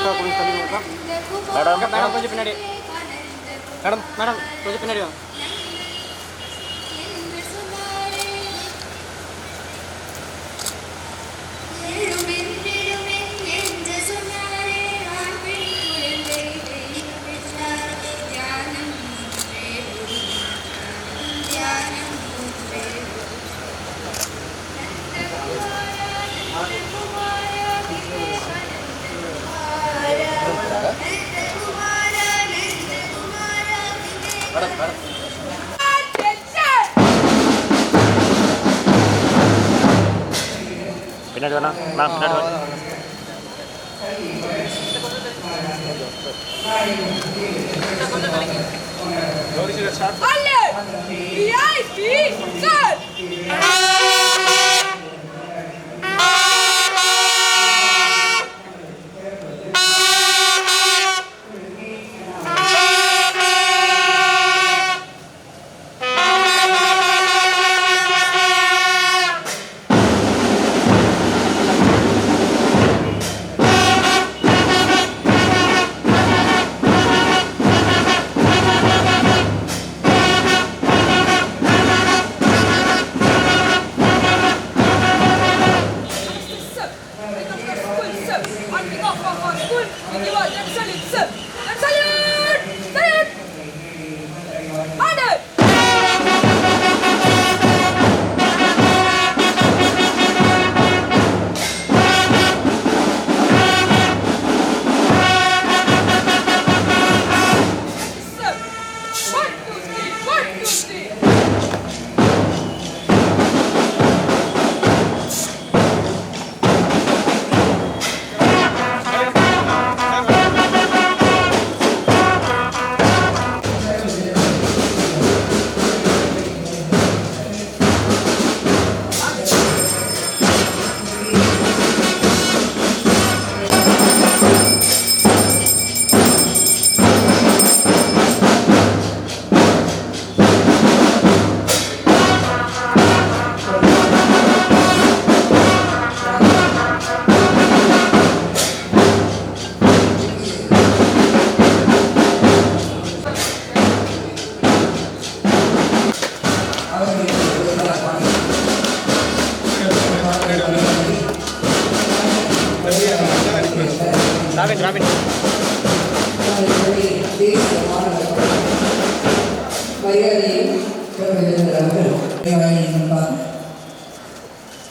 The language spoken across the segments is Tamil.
மேடம் மேடம் கொஞ்சம் பின்னாடி மேடம் மேடம் கொஞ்சம் பின்னாடி வாங்க. பின்னாடி வேணா நான் பின்னாடி வரேன்.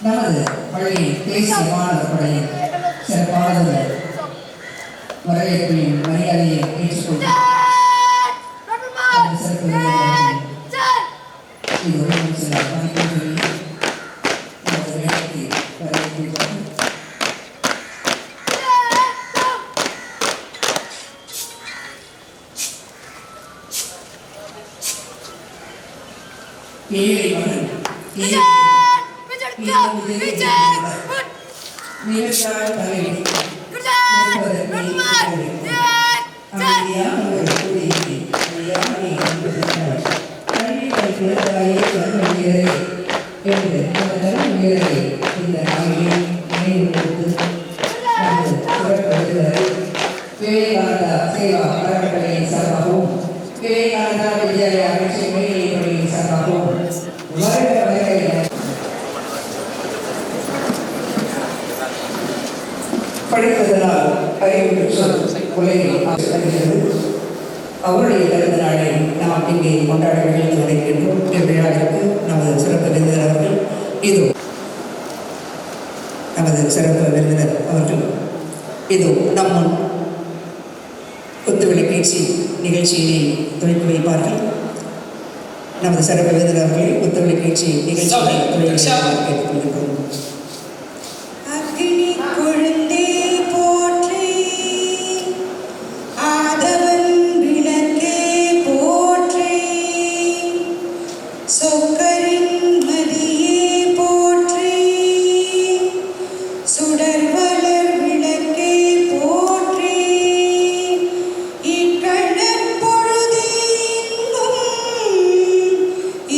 நமது பள்ளி தேசிய மாணவர் படையின் சிறப்பாளர்கள் வரவேற்பின் மரியாதையை ஏற்றுக்கொண்டு ஏழை மகன் விவேகானந்தா சேவா அறக்கட்டளையின் சார்பாகவும் விவேகானந்தா வித்யாலயா அமைச்சர் மேல்நிலைப்பள்ளியின் சார்பாகவும் படித்ததனால் அறிவு பெற்று உலகில் ஆசிரியர்கள் அவருடைய பிறந்த நாளை நாம் இங்கே கொண்டாட நிகழ்ச்சி நடைபெறும். இவ்விழாவிற்கு நமது சிறப்பு விருந்தினர் அவர்கள் இது நமது சிறப்பு விருந்தினர் அவர்கள் இது நம் முன் குத்துவிளக்கேற்றி நிகழ்ச்சியினை துவக்கி வைப்பார்கள். நமது சிறப்பு விருந்தினர் அவர்களை குத்துவிளக்கேற்றி நிகழ்ச்சியை கேட்டுக்கொள்கிறோம்.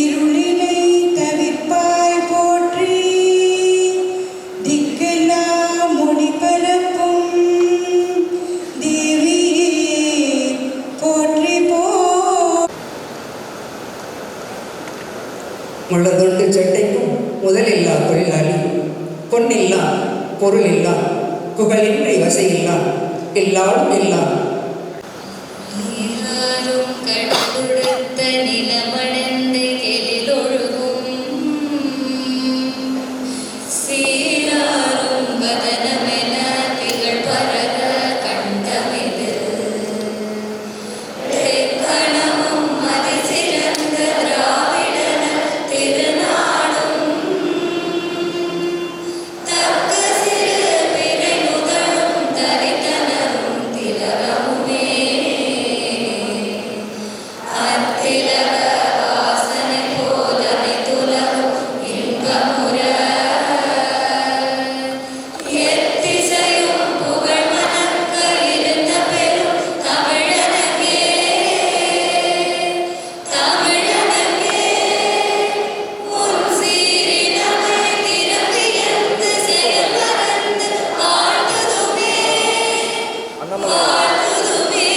இருளினை தவிர்ப்பாய் போற்றி. முள்ளதொண்டு சட்டைக்கும் முதலில்லா தொழிலாளி, பொன்னில்லா பொருளில்லா புகழின்மை வசையில்லா எல்லாரும் இல்லா நிலமடந்து எழிலொழுகும் சீராரும் வதனமென திகழ் பரக கண்டமிது கணமும் அதிசிறந்த திராவிடன திருநாடும் தக்க சிறு பிறை முதலும் தரித்தனரும் திலகமுமே அத்திலக வாசனை போதனை துலகும் இன்பமுற எத்திசையும் புகழ் மணக்க இருந்த பெரும் தமிழனங்கே தமிழனங்கே உன் சீரினமை திறப்பியந்து செயல் மறந்து வாழ்ந்ததுமே வாழ்ந்ததுமே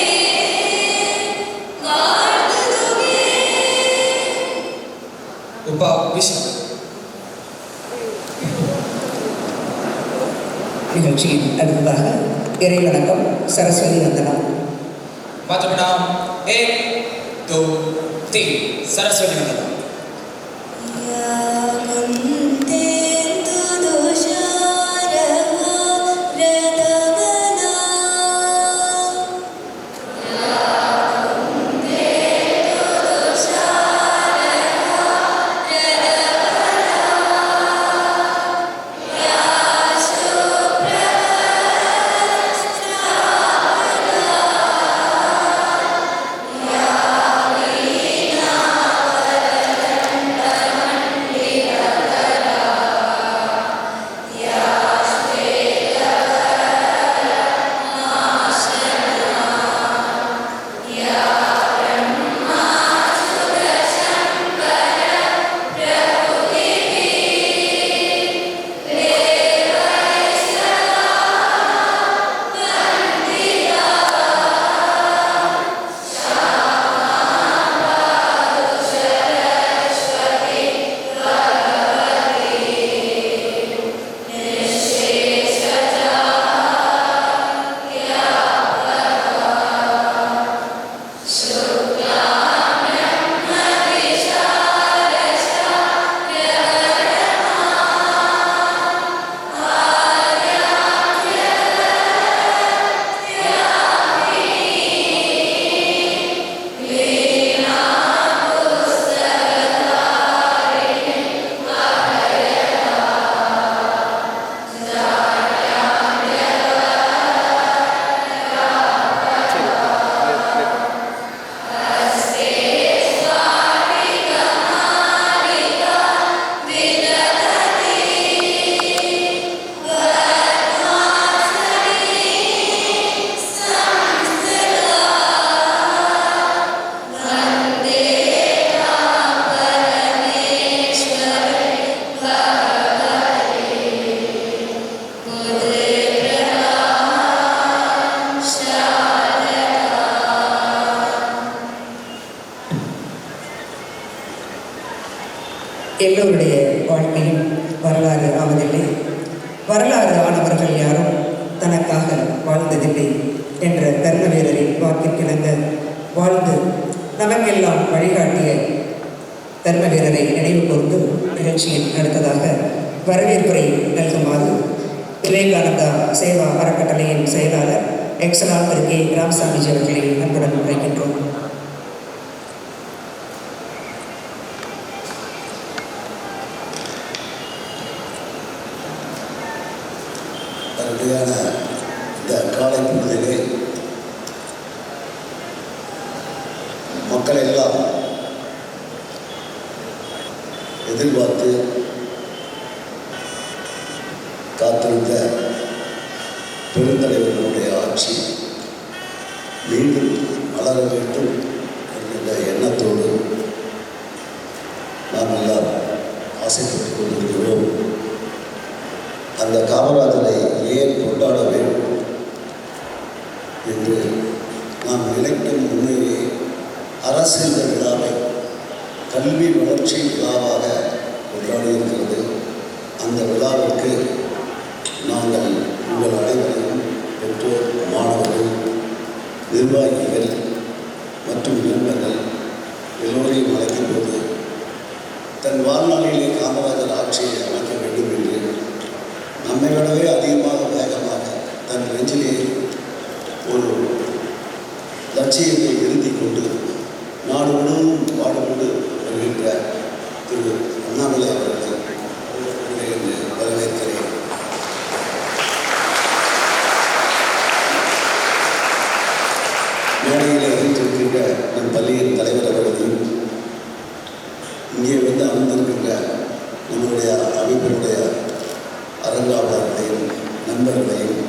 வாழ்ந்ததுமே உபா விஷ்ணு நிகழ்ச்சியின் அடுத்ததாக இறை வணக்கம் சரஸ்வதி வந்தனம். மாற்றப்படாம் 1 2 3 சரஸ்வதி வந்தனம். எல்லோருடைய வாழ்க்கையும் வரலாறு ஆவதில்லை, வரலாறு ஆனவர்கள் யாரும் தனக்காக வாழ்ந்ததில்லை என்ற தர்ம வீரரின் வாக்கிற்கிணங்க வாழ்ந்து நமக்கெல்லாம் வழிகாட்டிய தர்ம வீரரை நினைவு கூர்ந்து நிகழ்ச்சியின் அடுத்ததாக வரவேற்புரை நல்குமாறு விவேகானந்தா சேவா அறக்கட்டளையின் செயலாளர் எக்ஸலான் திரு கே ராமசாமிஜி அவர்களை அன்புடன் அழைக்கின்றோம். அருமையான இந்த காலை பொழுதிலே மக்கள் எல்லாம் எதிர்பார்த்து காத்திருந்த பெருந்தலைவர்களுடைய ஆட்சி மீண்டும் மலர வேண்டும் என்கின்ற எண்ணத்தோடு நாம் எல்லாம் ஆசைப்பட்டுக் கொண்டிருக்கிறோம். அந்த காமராஜரை ஏன் கொண்டாட வேண்டும் என்று நாம் நினைக்கும் முன்னேயே அரசியல் விழாவை கல்வி வளர்ச்சி விழாவாக கொண்டாடி இருக்கிறது. அந்த விழாவிற்கு நாங்கள் உங்கள் அனைவரையும் பெற்றோர், மாணவர்கள், நிர்வாகிகள் மற்றும் நண்பர்கள் எல்லோரையும் அழைக்கும் போது தன் வாழ்நாளிலே காமராஜர் ஆட்சியை அமைக்க வேண்டும் என்று நம்மை விடவே அதிகமாக வேகமாக தன் நெஞ்சிலே ஒரு லட்சியத்தை எழுதிக் கொண்டு நாடு முழுவதும் பாடுபட்டு வருகின்ற திரு அண்ணாமலை அவர்களை வரவேற்கிறேன். மேடையில் அறிந்திருக்கின்ற நம் பள்ளியின் தலைவர் அவர்களையும் இங்கே வந்து அமர்ந்திருக்கின்ற நம்முடைய அமைப்பினுடைய அரங்காவலர்களையும் நண்பர்களையும்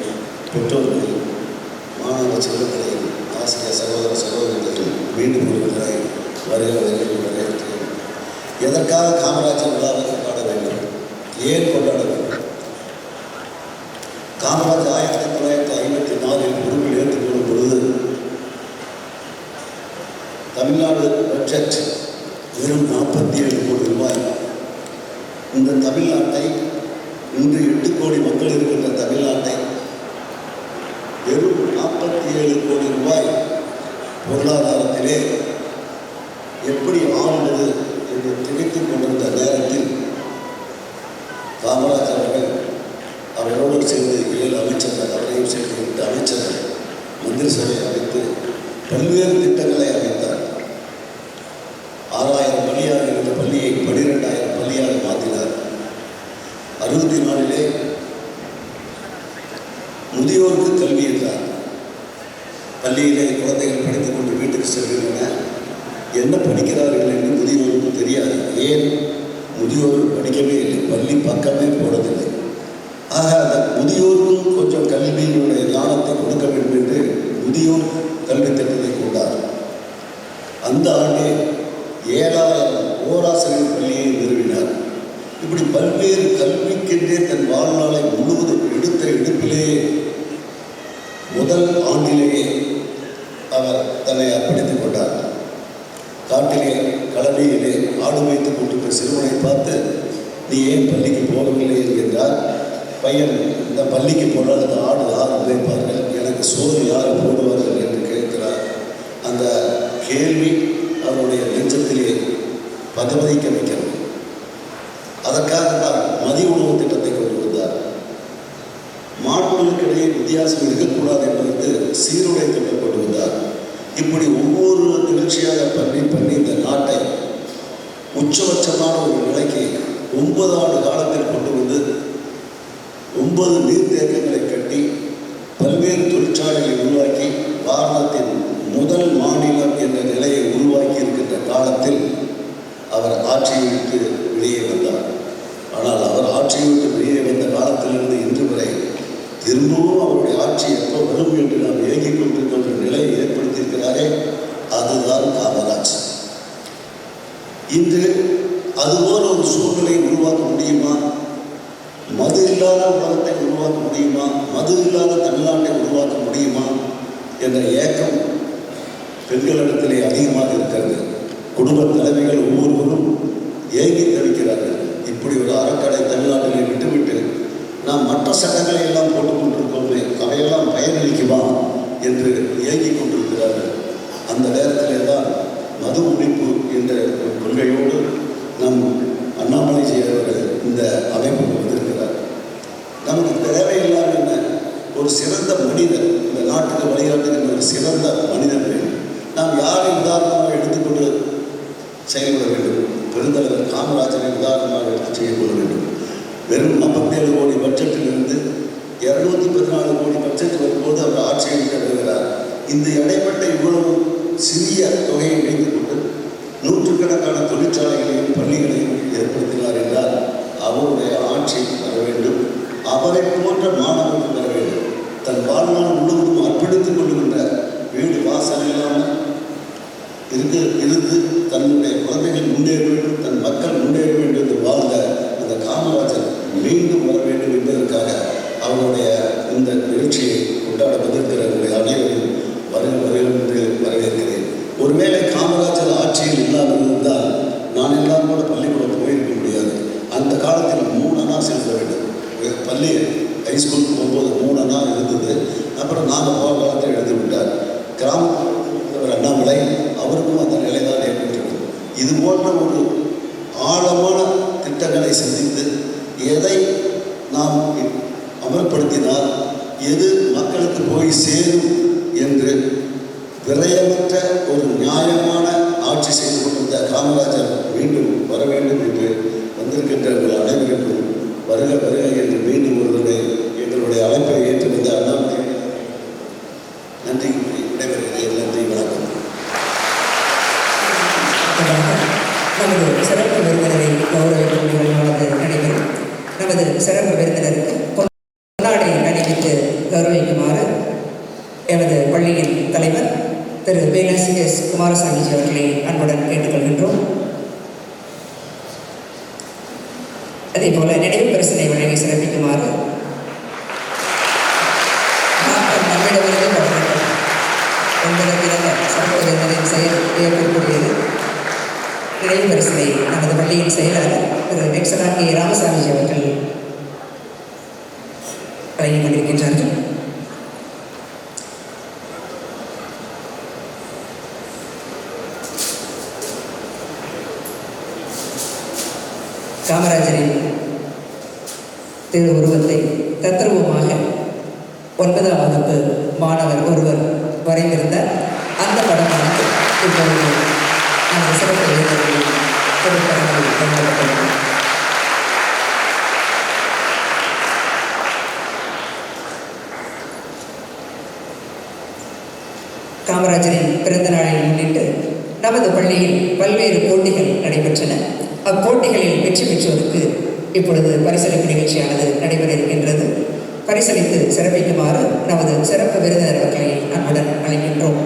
பெற்றோர்களையும் மாணவ செல்வங்களையும் ஆசிரியர் சகோதர சகோதரிகளையும் மீண்டும் ஒருவரை வரவேற்கிறேன். எதற்காக காமராஜர் விழாவை கொண்டாட வேண்டும்? ஏன் கொண்டாட வேண்டும்? காமராஜர் 1954 பொறுப்பில் ஏற்றுக்கொள்ளும் பொழுது தமிழ்நாடு பட்ஜெட் வெறும் 47 கோடி ரூபாய். இந்த தமிழ்நாட்டை, இன்று 8 கோடி மக்கள் இருக்கின்ற தமிழ்நாட்டை வெறும் 47 கோடி ரூபாய் பொருளாதாரத்திலே எப்படி ஆளுவது என்று திகைத்துக் கொண்டிருந்த நேரத்தில் காமராஜர் அவர்கள் அவரோடு சேர்ந்து 7 அமைச்சர்கள், அவரையும் சேர்ந்து 8 அமைச்சர்கள் மந்திரி சபையை அமைத்து பல்வேறு திட்டங்களை அமைத்தார். 6000 பள்ளியாக இருந்த பள்ளியை 12,000 பள்ளியாக மாற்றினார். 64 முதியோருக்கு கல்வி என்றார். பள்ளியிலே குழந்தைகள் படித்துக் கொண்டு வீட்டுக்கு செல்கின்றன. என்ன படிக்கிறார்கள் என்று முதியோருக்கு தெரியாது. ஏன்? முதியோர் படிக்கவே இல்லை, பள்ளி பக்கமே போனதில்லை. ஆக அந்த முதியோருக்கும் கொஞ்சம் கல்வியினுடைய ஞானத்தை கொடுக்க வேண்டும் என்று முதியோர் கல்வி திட்டத்தை கொண்டார். அந்த ஆண்டே 7000 ஓராசிரியர் பள்ளியை நிறுவினார். இப்படி பல்வேறு கல்விக்கென்றே தன் வாழ்நாளை முழுவதும் எடுத்த எடுப்பிலேயே முதல் ஆண்டிலேயே அவர் தன்னை அர்ப்பணித்துக் கொண்டார். காட்டிலே கலனியிலே ஆடு வைத்து கொண்டிருக்கிற சிறுவனை பார்த்து, நீ ஏன் பள்ளிக்கு போகவில்லை என்கின்றார். பையன், இந்த பள்ளிக்கு போனால் அந்த ஆடு யார் உழைப்பார்கள், எனக்கு சோறு யார் போடுவார்கள் என்று கேட்கிறார். அந்த கேள்வி அவருடைய நெஞ்சத்திலே பதவதிக்க வைக்கிறது. அதற்காக தான் மதிய உணவு திட்டத்தை கொண்டு வந்தார். மாணவர்களுக்கிடையே வித்தியாசம் இருக்கக்கூடாது என்பதற்கு சீருடை திட்டம் கொண்டு வந்தார். இப்படி ஒவ்வொரு நிகழ்ச்சியாக பண்ணி இந்த நாட்டை உச்சபட்சமான ஒரு நிலைக்கு 9 ஆண்டு காலத்தில் கொண்டு வந்து 9 நீர்த்தேக்கங்களை கட்டி பல்வேறு தொழிற்சாலைகளை உருவாக்கி பாரதத்தின் முதல் மாநிலம் என்ற நிலையை உருவாக்கி இருக்கின்ற காலத்தில் அவர் ஆட்சியை விட்டு வெளியே வந்தார். ஆனால் அவர் ஆட்சியை விட்டு வெளியே வந்த காலத்திலிருந்து இன்று வரை திரும்பவும் அவருடைய ஆட்சி எப்போ வரும் என்று நாம் ஏங்கிக் கொண்டிருக்கின்ற நிலையை ஏற்படுத்தியிருக்கிறாரே, அதுதான் காமராஜ். இன்று அதுபோல ஒரு சூழ்நிலையை உருவாக்க முடியுமா? மது இல்லாத உலகத்தை உருவாக்க முடியுமா? மது இல்லாத தமிழ்நாட்டை உருவாக்க முடியுமா என்ற ஏக்கம் பெண்களிடத்திலே அதிகமாக இருக்கிறது. குடும்ப தலைவிகள் ஒவ்வொருவரும் ஏங்கி தவிக்கிறார்கள். இப்படி ஒரு அறக்கடை தமிழ்நாட்டிலே விட்டுவிட்டு நாம் மற்ற சட்டங்களை எல்லாம் போட்டுக் கொண்டிருக்கோமே, அவையெல்லாம் பயனளிக்குமா என்று ஏங்கிக் கொண்டிருக்கிறார்கள். அந்த நேரத்திலே தான் மது ஒழிப்பு என்ற ஒரு கொள்கையோடு நம் அண்ணாமலைஜி அவர்கள் இந்த அமைப்புக்கு வந்திருக்கிறார். நமக்கு தேவையில்லாமல் என்ன, ஒரு சிறந்த மனிதர், இந்த நாட்டுக்கு வழிகாட்டுகின்ற ஒரு சிறந்த மனிதர் வேண்டும். நாம் யாரை உதாரணமாக எடுத்துக்கொண்டு செயல்பட வேண்டும்? பெருந்தலைவர் காமராஜரை உதாரணமாக எடுத்து செயல்பட வேண்டும். வெறும் 57 கோடி பட்ஜெட்டிலிருந்து 214 கோடி பட்ஜெட் வரும்போது அவர் ஆட்சியை வருகிறார். இந்த இடைப்பட்ட இவ்வளவு சிறிய தொகையை வைத்துக் கொண்டு நூற்றுக்கணக்கான தொழிற்சாலைகளையும் பள்ளிகளையும் ஏற்படுத்தினார் என்றால் அவருடைய ஆட்சி வர வேண்டும். அவரை போன்ற மாணவர்கள் வர வேண்டும். தன் வாழ்நாள் முழுவதும் அர்ப்பணித்துக் கொள்கின்ற வீடு வாசல் இல்லாமல் இருந்து தன்னுடைய குழந்தைகள் முன்னேற வேண்டும், தன் மக்கள் முன்னேற வேண்டும் என்று வாழ்ந்த அந்த காமராஜர் மீண்டும் வர வேண்டும் என்பதற்காக அவருடைய இந்த நிகழ்ச்சியை கொண்டாட வந்திருக்கிற அனைவரையும் என்று வரவேற்கிறேன். ஒருவேளை காமராஜர் ஆட்சியில் இல்லாமல் இருந்தால் நான் எல்லாம் கூட பள்ளிக்கூடம் போயிருக்க முடியாது. அண்ணா செலுத்த வேண்டும். பள்ளி ஹைஸ்கூலுக்கு போகும்போது 3 அண்ணா இருந்தது. அப்புறம் நாங்கள் போக காலத்தில் எழுதி விட்டார். கிராமத்தில் அண்ணாமலை அவருக்கும் அந்த நிலை தான் ஏற்பட்டிருக்கும். இது போன்ற ஒரு ஆழமான திட்டங்களை சிந்தித்து எதை நாம் அமல்படுத்தினால் எது மக்களுக்கு போய் சேரும் என்று விரயமற்ற ஒரு நியாயமான ஆட்சி செய்து கொண்டிருந்த காமராஜர் மீண்டும் வர வேண்டும் என்று வந்திருக்கின்ற உங்கள் அனைவருக்கும் வருக வருக என்று மீண்டும் ஒருவருடைய எங்களுடைய அழைப்பை ஏற்றுக்கொண்ட அண்ணாமலை நன்றி விடைபெறுகிறேன். நன்றி, வணக்கம். நமது சிறப்பு விருந்தினரை கௌரவிக்கும் நிகழ்வானது நடைபெறும். நமது சிறப்பு விருந்தினருக்கு பொன்னாடை அணிவித்து கௌரவிக்குமாறு எமது பள்ளியின் தலைவர் திரு பேலஸ் குமாரசாமிஜி அவர்களை அன்புடன் கேட்டுக்கொள்கின்றோம். அதேபோல நினைவு பரிசினை வழங்கி சிறப்பிக்குமாறு நம்மிடமிருந்து வழங்கப்படும் என்பதற்கிணங்க சிறப்பு விருந்தினரின் செயல் ஏற்படக்கூடியது. நினைவு பரிசினை நமது பள்ளியின் செயலாளர் திரு எக்ஸலா கே ராமசாமிஜி அவர்கள் வழங்கிக் கொண்டிருக்கின்றார்கள். காமராஜரின் திரு உருவத்தை தத்ரூபமாக 9ஆம் வகுப்பு மாணவர் ஒருவர் வரைந்திருந்தார். அந்த படமானது இப்பொழுது அந்த சிறப்பு விருதுகளில் பொருட்படங்களில் கொண்டாடப்பட்டது. காமராஜரின் பிறந்த நாளை முன்னிட்டு நமது பள்ளியில் பல்வேறு போட்டிகள் நடைபெற்றன. அப்போட்டிகளில் வெற்றி பெற்றோருக்கு இப்பொழுது பரிசளிப்பு நிகழ்ச்சியானது நடைபெற இருக்கின்றது. பரிசளித்து சிறப்பிக்குமாறு நமது சிறப்பு விருந்தினர் அவர்களை அன்புடன் அழைக்கின்றோம்.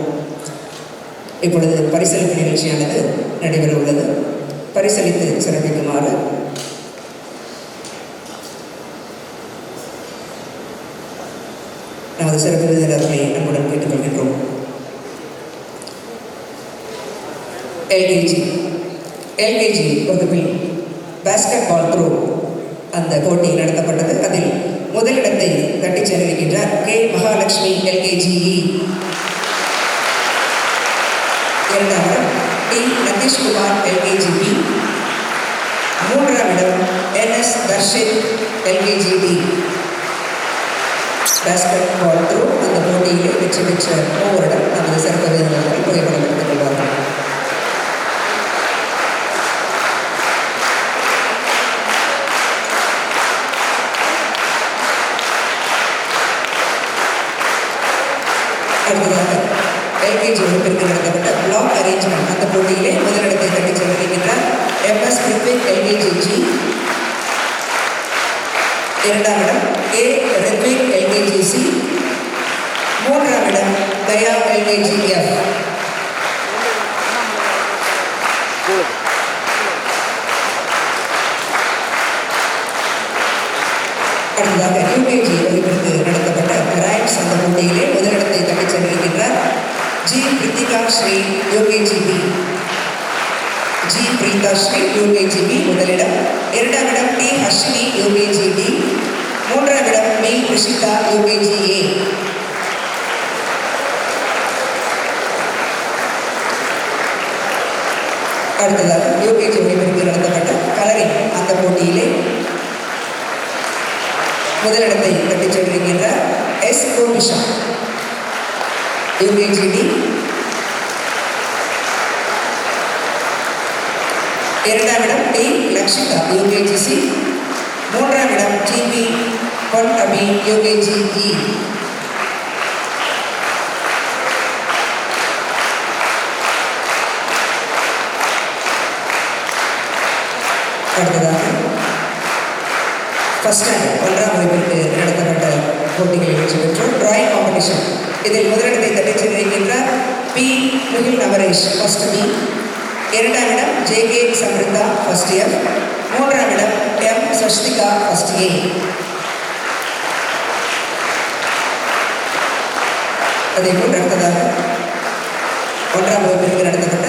இப்பொழுது பரிசளிப்பு நிகழ்ச்சியானது நடைபெற உள்ளது. பரிசளித்து சிறப்பிக்குமாறு நமது சிறப்பு விருந்தினர் அவர்களை அன்புடன் கேட்டுக்கொள்கின்றோம். எல்கேஜி வகுப்பில் பேஸ்கெட் பால் த்ரோ அந்த போட்டி நடத்தப்பட்டது. அதில் முதலிடத்தை தட்டிச் சென்றிருக்கின்றார் கே மகாலட்சுமி எல்கேஜிஇ. 2ஆம் இடம் டி நதீஷ்குமார் எல்கேஜிபி. 3ஆம் இடம் NS Darshith LKG D. Basketball throw அந்த போட்டியிலே வெற்றி பெற்ற மூவரிடம் நமது சிறப்பு விருந்தினர்கள் புகைப்படம் எடுத்துக் கொள்வார்கள். அடுத்ததாக எல்கேஜி வகுப்பிற்கு நடத்தப்பட்ட பிளாக் அரேஞ்ச்மெண்ட் அந்த போட்டியிலே முதலிடத்தை தட்டிச் சென்றிருக்கின்றார் MS கிருத்விக் எல்கேஜிஜி. 2ஆம் இடம் A ரித்விக் எல்கேஜிசி. 3ஆம் இடம் தயா எல்கேஜிஎஃப். அடுத்ததாக யூகேஜி வகுப்பிற்கு நடத்தப்பட்ட ரைம்ஸ் அந்த போட்டியிலே முதலிடத்தை தட்டிச் சென்றிருக்கின்றார் ஜி பிரித்திகா ஸ்ரீ யூகேஜிபி. ஜி பிரீதா ஸ்ரீ யூகேஜிபி முதலிடம். 2ஆம் இடம் டி ஹர்ஷினி யூகேஜிடி. 3ஆம் இடம் பி ரிஷிதா யூகேஜிஏ. அடுத்ததாக யூகேஜி வகுப்பிற்கு நடத்தப்பட்ட கலரிங் அந்த போட்டியிலே முதலிடத்தை தட்டிச் சென்றிருக்கின்றார் எஸ் கோபிஷா யூகேஜிடி. 2ஆம் இடம் டி லக்ஷிதா யூகேஜிசி. 3ஆம் இடம் ஜிபி பொன் அபி யூகேஜிஇ. அடுத்ததாக ஃபர்ஸ்ட் ஸ்டாண்டர்ட் 1ஆம் வகுப்பிற்கு நடத்தப்பட்ட போட்டிகளில் வெற்றி பெற்றோர் டிராயிங் காம்படிஷன். இதில் முதலிடத்தை தட்டிச் சென்றிருக்கின்றார் பி முகில் நவரேஷ் ஃபர்ஸ்ட் பி. 2ஆம் இடம் JK சம்ரிதா ஃபர்ஸ்ட் எஃப். 3ஆம் இடம் M சஷ்திகா ஃபர்ஸ்ட் ஏ. அதேபோல் அடுத்ததாக 1ஆம் வகுப்பிற்கு நடத்தப்பட்ட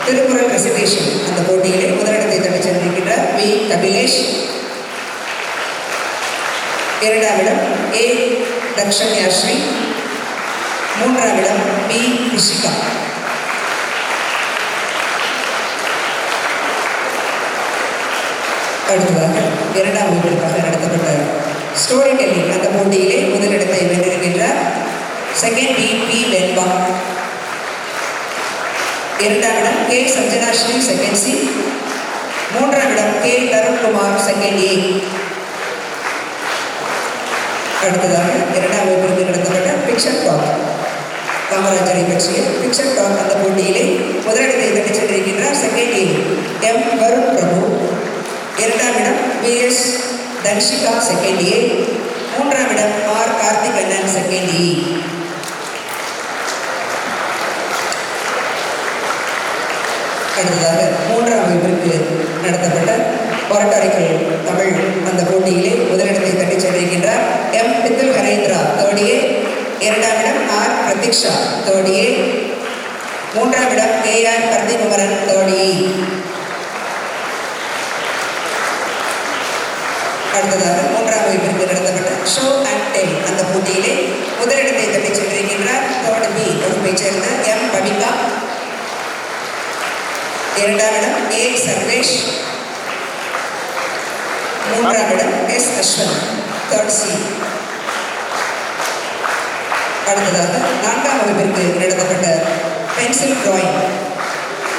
திருக்குறள் ரெசிடேஷன் அந்த போட்டியிலே முதலிடத்தை தட்டிச் சென்றிருக்கின்றார் வி கபிலேஷ். இரண்டாம் இடம் ஏ தக்ஷன்யாஸ்ரீ. மூன்றாம் இடம் பி ரிஷிகா. அடுத்ததாக இரண்டாம் வகுப்பிற்காக நடத்தப்பட்ட ஸ்டோரி டெல்லிங் அந்த போட்டியிலே முதலிடத்தை வென்றிருக்கின்றார் செகண்ட் பி வெண்பா. இரண்டாம் இடம் கே சஞ்சனாஸ்ரீ செகண்ட் சி. மூன்றாம் இடம் கே தருண்குமார் செகண்ட் ஏ. அடுத்ததாக இரண்டாம் வகுப்பிற்கு நடத்தப்பட்ட பிக்சர் டாக் காமராஜரை பற்றிய பிக்சர் டாக் அந்த போட்டியிலே முதலிடத்தை தட்டிச் சென்றிருக்கின்றார் செகண்ட் ஏ எம் வருண் பிரபு. இரண்டாம் இடம் பிஎஸ் தன்ஷிகா செகண்ட் ஏ. மூன்றாம் இடம் ஆர் கார்த்திகண்ணன் செகண்ட் இ. அடுத்ததாக மூன்றாம் வகுப்பிற்கு நடத்தப்பட்ட ஒரட்டாரிக்கல் தமிழ் அந்த போட்டியிலே முதலிடத்தை தட்டிச் சென்றிருக்கின்றார் எம் பித்துல் ஹரேந்திரா தேர்ட் ஏ. இரண்டாம் இடம் ஆர் பிரதீக்ஷா தேர்ட் ஏ. மூன்றாம் இடம் ஏஆர் கர்த்திகுமரன் தேர்ட் இ. அடுத்ததாக மூன்றாம் வகுப்பிற்கு நடத்தப்பட்ட ஷோ அண்ட் டெல் அந்த போட்டியிலே முதலிடத்தை தட்டிச் சென்றிருக்கின்றார் தேர்ட் பி வகுப்பைச் சேர்ந்த எம் பவிகா. இரண்டாம் இடம் ஏ சர்வேஷ். மூன்றாம் இடம் எஸ் அஸ்வந்த் தேர்ட் சி. அடுத்ததாக நான்காம் வகுப்பிற்கு நடத்தப்பட்ட பென்சில் டிராயிங்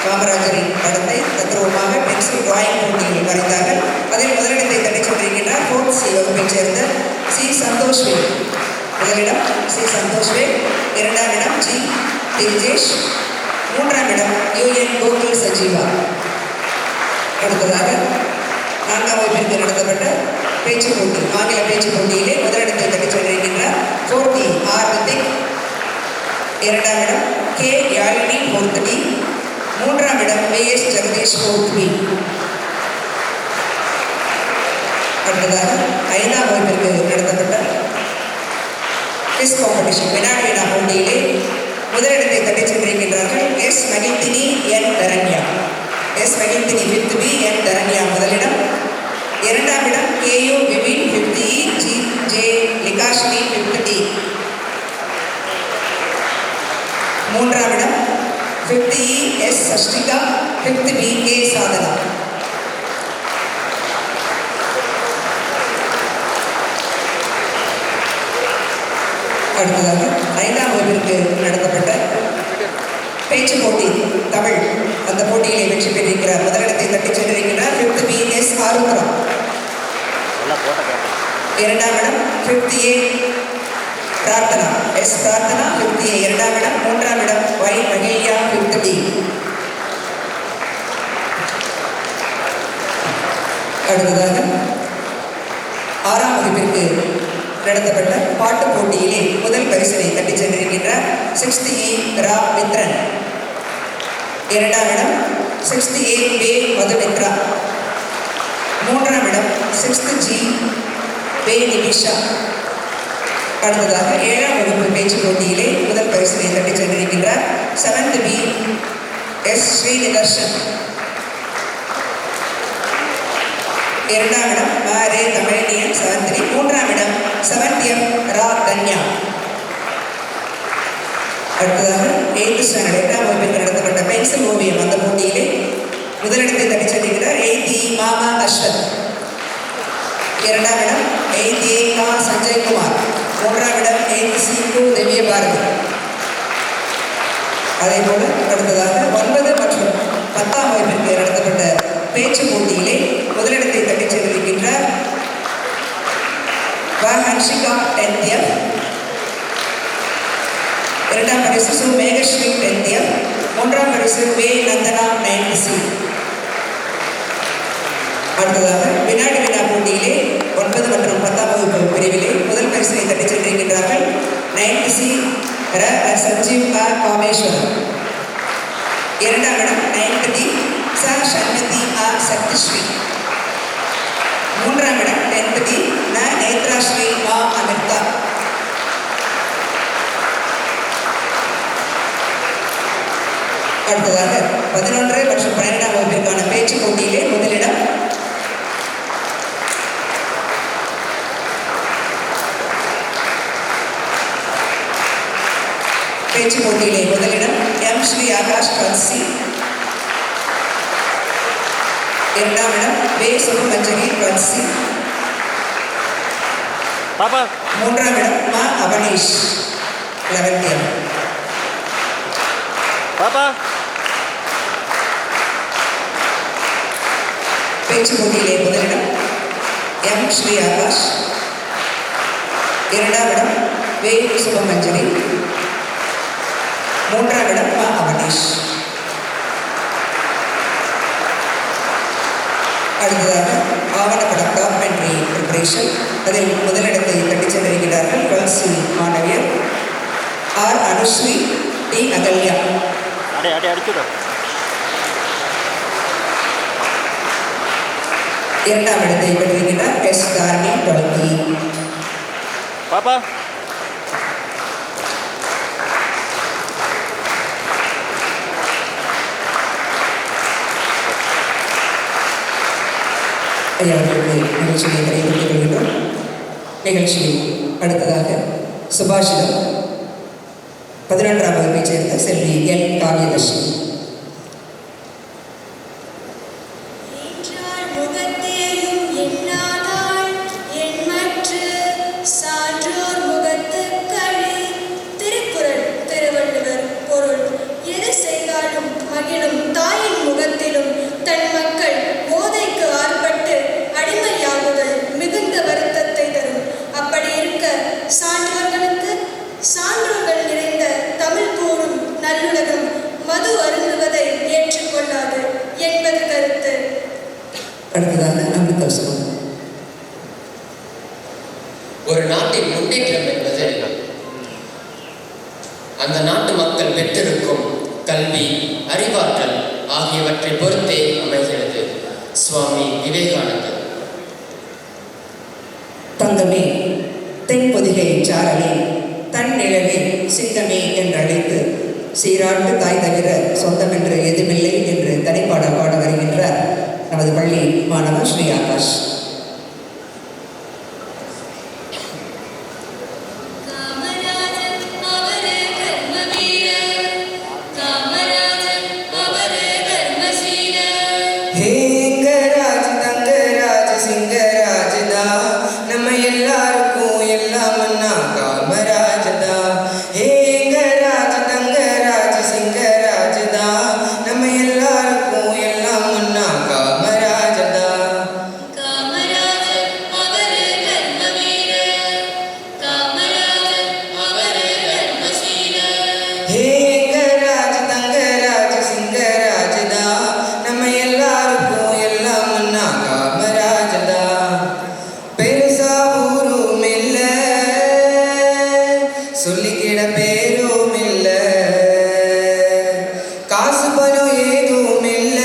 காமராஜரின் படத்தை தத்ரூபமாக பென்சில் டிராயிங் போட்டியில் வரைந்தார்கள். அதில் முதலிடத்தை தட்டிச் சென்றிருக்கின்றார் ஃபோர்த் சி வகுப்பைச் சேர்ந்த சி சந்தோஷ்வேல். முதலிடம் சி சந்தோஷ்வேல். இரண்டாம் இடம் ஜி திரிஜேஷ். மூன்றாம் இடம் யூஎன் கோகுல் சஜீவா. அடுத்ததாக நான்காம் வகுப்பிற்கு நடத்தப்பட்ட பேச்சு போட்டி ஆங்கில பேச்சு போட்டியிலே முதலிடத்தை தட்டிச் சென்றிருக்கின்றார் ஃபோர்த் இ ஆர் ரித்திக். இரண்டாம் இடம் கே யாழினி ஃபோர்த் டி. மூன்றாம் இடம் விஎஸ் ஜெகதீஷ் ஃபோர்த் பி. அடுத்ததாக ஐந்தாம் வகுப்பிற்கு நடத்தப்பட்ட குவிஸ் காம்படிஷன் வினாடி வினா போட்டியிலே முதலிடத்தை தட்டிச் சென்றிருக்கின்றார்கள் S Magizhthini N Dharanya. S Magizhthini fifth B N Dharanya முதலிடம். இரண்டாம் இடம் K U Vipin fifth E G J Likashmi fifth D. மூன்றாம் இடம் fifth E S Sashtika. Fifth B K Sadhana. அடுத்ததாக ஐந்தாம் வகுப்பிற்கு நடத்தப்பட்ட பேச்சு போட்டி தமிழ் அந்த போட்டியிலே வெற்றி பெற்றிருக்கிறார் முதலிடத்தை தட்டிச் சென்றிருக்கிறார் ஃபிஃப்த் பி எஸ் ஆருத்ரா. இரண்டாம் இடம் fifth A Prarthana S Prarthana fifth A இரண்டாம் இடம். மூன்றாம் இடம் ஒய் மகிழியா ஃபிஃப்த் டி. அடுத்ததாக ஆறாம் வகுப்பிற்கு நடத்தப்பட்ட பாட்டு போட்டியிலே முதல் பரிசினை தட்டிச் சென்றிருக்கின்றார் சிக்ஸ்த் இ ரா மித்ரன். இரண்டாம் இடம் சிக்ஸ்த் ஏ வே மதுமித்ரா. மூன்றாம் இடம் சிக்ஸ்த் ஜி வே நிமிஷா. அடுத்ததாக ஏழாம் வகுப்பு பேச்சு போட்டியிலே முதல் பரிசினை தட்டிச் சென்றிருக்கின்றார் செவன்த் பி எஸ் ஸ்ரீநிதர்ஷன். இரண்டாம் இடம் ரே தமிழனியன் செவன்த் டி. மூன்றாம் இடம் செவன்த் எம் ரா தன்யா. அடுத்ததாக எயித்து ஸ்டாண்டர்ட் எட்டாம் வகுப்பிற்கு நடத்தப்பட்ட பென்சில் ஓவியம் அந்த போட்டியிலே முதலிடத்தை தட்டிச் சென்றிருக்கிறார் எயித் இ மாமா அஸ்வத். இரண்டாம் இடம் எயித் ஏ கா சஞ்சய்குமார். மூன்றாம் இடம் எயித் சி கு திவ்ய பாரதி. அதே போல அடுத்ததாக 9 மற்றும் 10ஆம் வகுப்பிற்கு நடத்தப்பட்ட பேச்சு போட்டியிலே முதலிடத்தை தட்டிச் சென்றிருக்கின்றார் ஹன்ஷிகா 10th எஃப். இரண்டாம் பரிசு சு மேகஸ்ரீ 10th எஃப். மூன்றாம் பரிசு வே நந்தனா 9th சி. அடுத்ததாக வினாடி வினா போட்டியிலே 9 மற்றும் 10ஆம் வகுப்பு பிரிவிலே முதல் பரிசினை தட்டிச் சென்றிருக்கின்றார்கள் 9th சி ர சஞ்சீவ் ஆர் காமேஸ்வரன். இரண்டாம் இடம் 9th டி ச சண்மதி ஆர் சக்திஸ்ரீ. மூன்றாம் இடம் 10th டி ந நேத்ராஸ்ரீ ஆ அமிர்தா. அடுத்ததாக 11 மற்றும் 12ஆம் வகுப்பிற்கான பேச்சு போட்டியிலே முதலிடம் பேச்சு போட்டியிலே முதலிடம் எம் ஸ்ரீ ஆகாஷ் கன்சி. இரண்டாம் இடம் வே சுபமஞ்சரி கன்சி. பாப்பா மூன்றாம் இடம் மா அவனீஷ் 11th இயர். பாப்பா பேச்சு போட்டியிலே முதலிடம் எம் ஸ்ரீ ஆகாஷ். இரண்டாம் இடம் வே சுபமஞ்சரி. மூன்றாம் இடம் மா அவனீஷ். அடுத்ததாக ஆவணப்படம் டாக்குமெண்ட்ரி ப்ரிப்பரேஷன். அதில் முதலிடத்தை தட்டிச் சென்றிருக்கிறார்கள் கல்சி மாணவியர் ஆர் அனுஸ்ரீ, டி அகல்யா. அடிச்சுடும். இரண்டாம் இடத்தை பெற்றிருக்கிறார் எஸ் தாரணி டொல்கி. பாப்பா ஐயாவுக்கு நிகழ்ச்சியை நிறைவேற்றிக் கொள்கின்றோம். நிகழ்ச்சியில் அடுத்ததாக சுபாஷிதம் 11ஆம் வகுப்பைச் சேர்ந்த செல்வி எல் காவியதர்ஷினி. ஏற்றாள் முகத்தேயும் எண்ணாதாள் எண்மற்று சான்றோர் முகத்துக்களே. திருக்குறள் திருவள்ளுவர் பொருள். எது செய்தாலும் மகிழும் தாயின் முகத்திலும் தன் மக்கள் போதைக்கு ஆர்ப்பட்டு அடிமையாகுதல் மிகுந்த வருத்தத்தை தரும். அப்படி இருக்க சான்றோர்களுக்கு சான்றோர்கள் நிறைந்த தமிழ் கூறும் நல்லுலகம் மது அருந்துவதை ஏற்றுக்கொள்ளாது என்பது கருத்து. அடுத்ததாக அமிர்தவசனம். ஒரு நாட்டின் முன்னேற்றம் என்பது அந்த நாட்டு மக்கள் பெற்றிருக்கும் கல்வி, அறிவாற்றல் ஆகியவற்றை பொறுத்தே அமைகிறது. சுவாமி விவேகானந்தர். தங்கமே தென்பொதிகை சாரலே தன் நிழலே சிங்கமே என்றழைத்து சீராட்டு தாய் தவிர சொந்தமென்று எதுமில்லை என்று தனிப்பாட பாட வருகின்றார் நமது பள்ளி மாணவர் ஸ்ரீ ஆகாஷ். காமராஜன் அவரே கர்மவீரர், காமராஜன் அவரே கர்மசீலர். ஹேங்கராஜ் தங்கராஜ் சிங்கராஜதா நம்ம எல்லாருக்கும் எல்லாம் அண்ணா காமராஜதா. ஹேங்கராஜ் தங்கராஜ் சிங்கராஜதா நம்ம எல்லாருக்கும் எல்லாம் அண்ணா காமராஜதா. காமராஜன் அவரே கர்மவீரர், காமராஜன் அவரே கர்மசீலர். ஹேங்கராஜ் தங்கராஜ் சிங்கராஜதா நம்ம எல்லாருக்கும் எல்லாம் அண்ணா காமராஜதா. பெருசா ஊரும் இல்ல சொல்லிக்கிட பேரும் இல்ல, காசு பணம் ஏதும் இல்ல,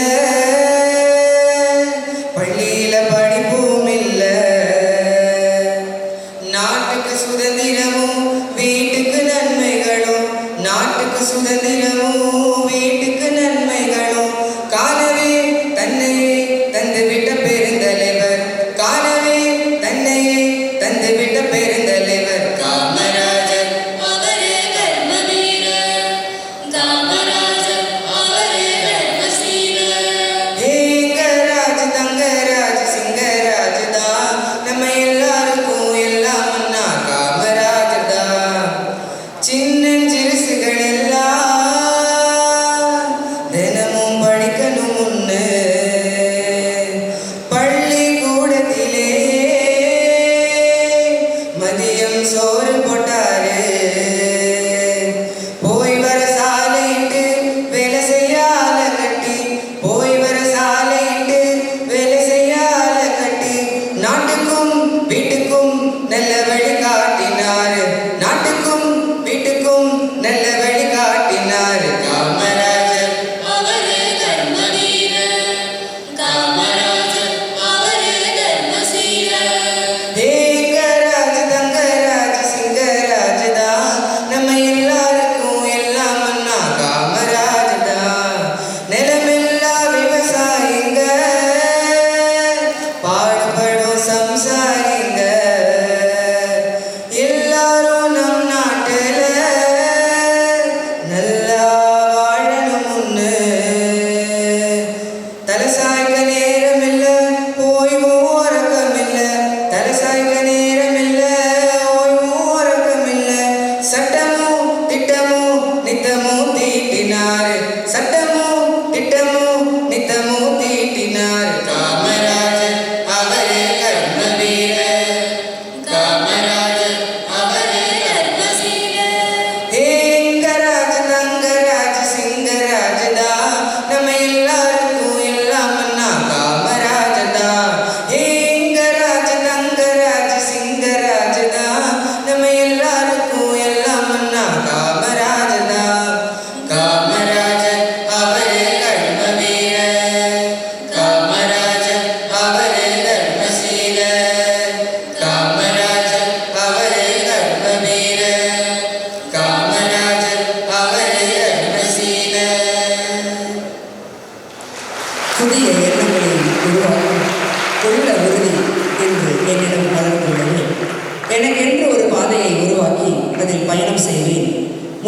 பள்ளியில படிப்பும் இல்ல. நாட்டுக்கு சுதந்திரமும் வீட்டுக்கு நன்மைகளும், நாட்டுக்கு சுதந்திரமும் வீட்டுக்கு நன்மைகளும் காணவே தன்னையே தந்துவிட்ட பெருந்தலைவர், காணவே தன்னையே தந்துவிட்ட பெருந்தலைவர் காமராஜர். அவரே கர்மவீரர், காமராஜன் அவரே கர்மசீலர். ஹேங்கராஜ் தங்கராஜ் சிங்கராஜதா நம்ம எல்லாருக்கும் எல்லாம் அண்ணா காமராஜதா. சின்னஞ்சிறுசுகள் எல்லாம் தினமும் படிக்கணும் முன்னு பள்ளிக்கூடத்திலே மதியம் சோறு போட்டாரு. போய் வர சாலையிட்டு வேலை செய்யால கட்டி, போய் வர சாலையிட்டு வேலை செய்யால கட்டி நாட்டுக்கும் வீட்டுக்கும் நல்ல வழி காட்டினாரு, நாட்டுக்கும் வீட்டுக்கும் நல்ல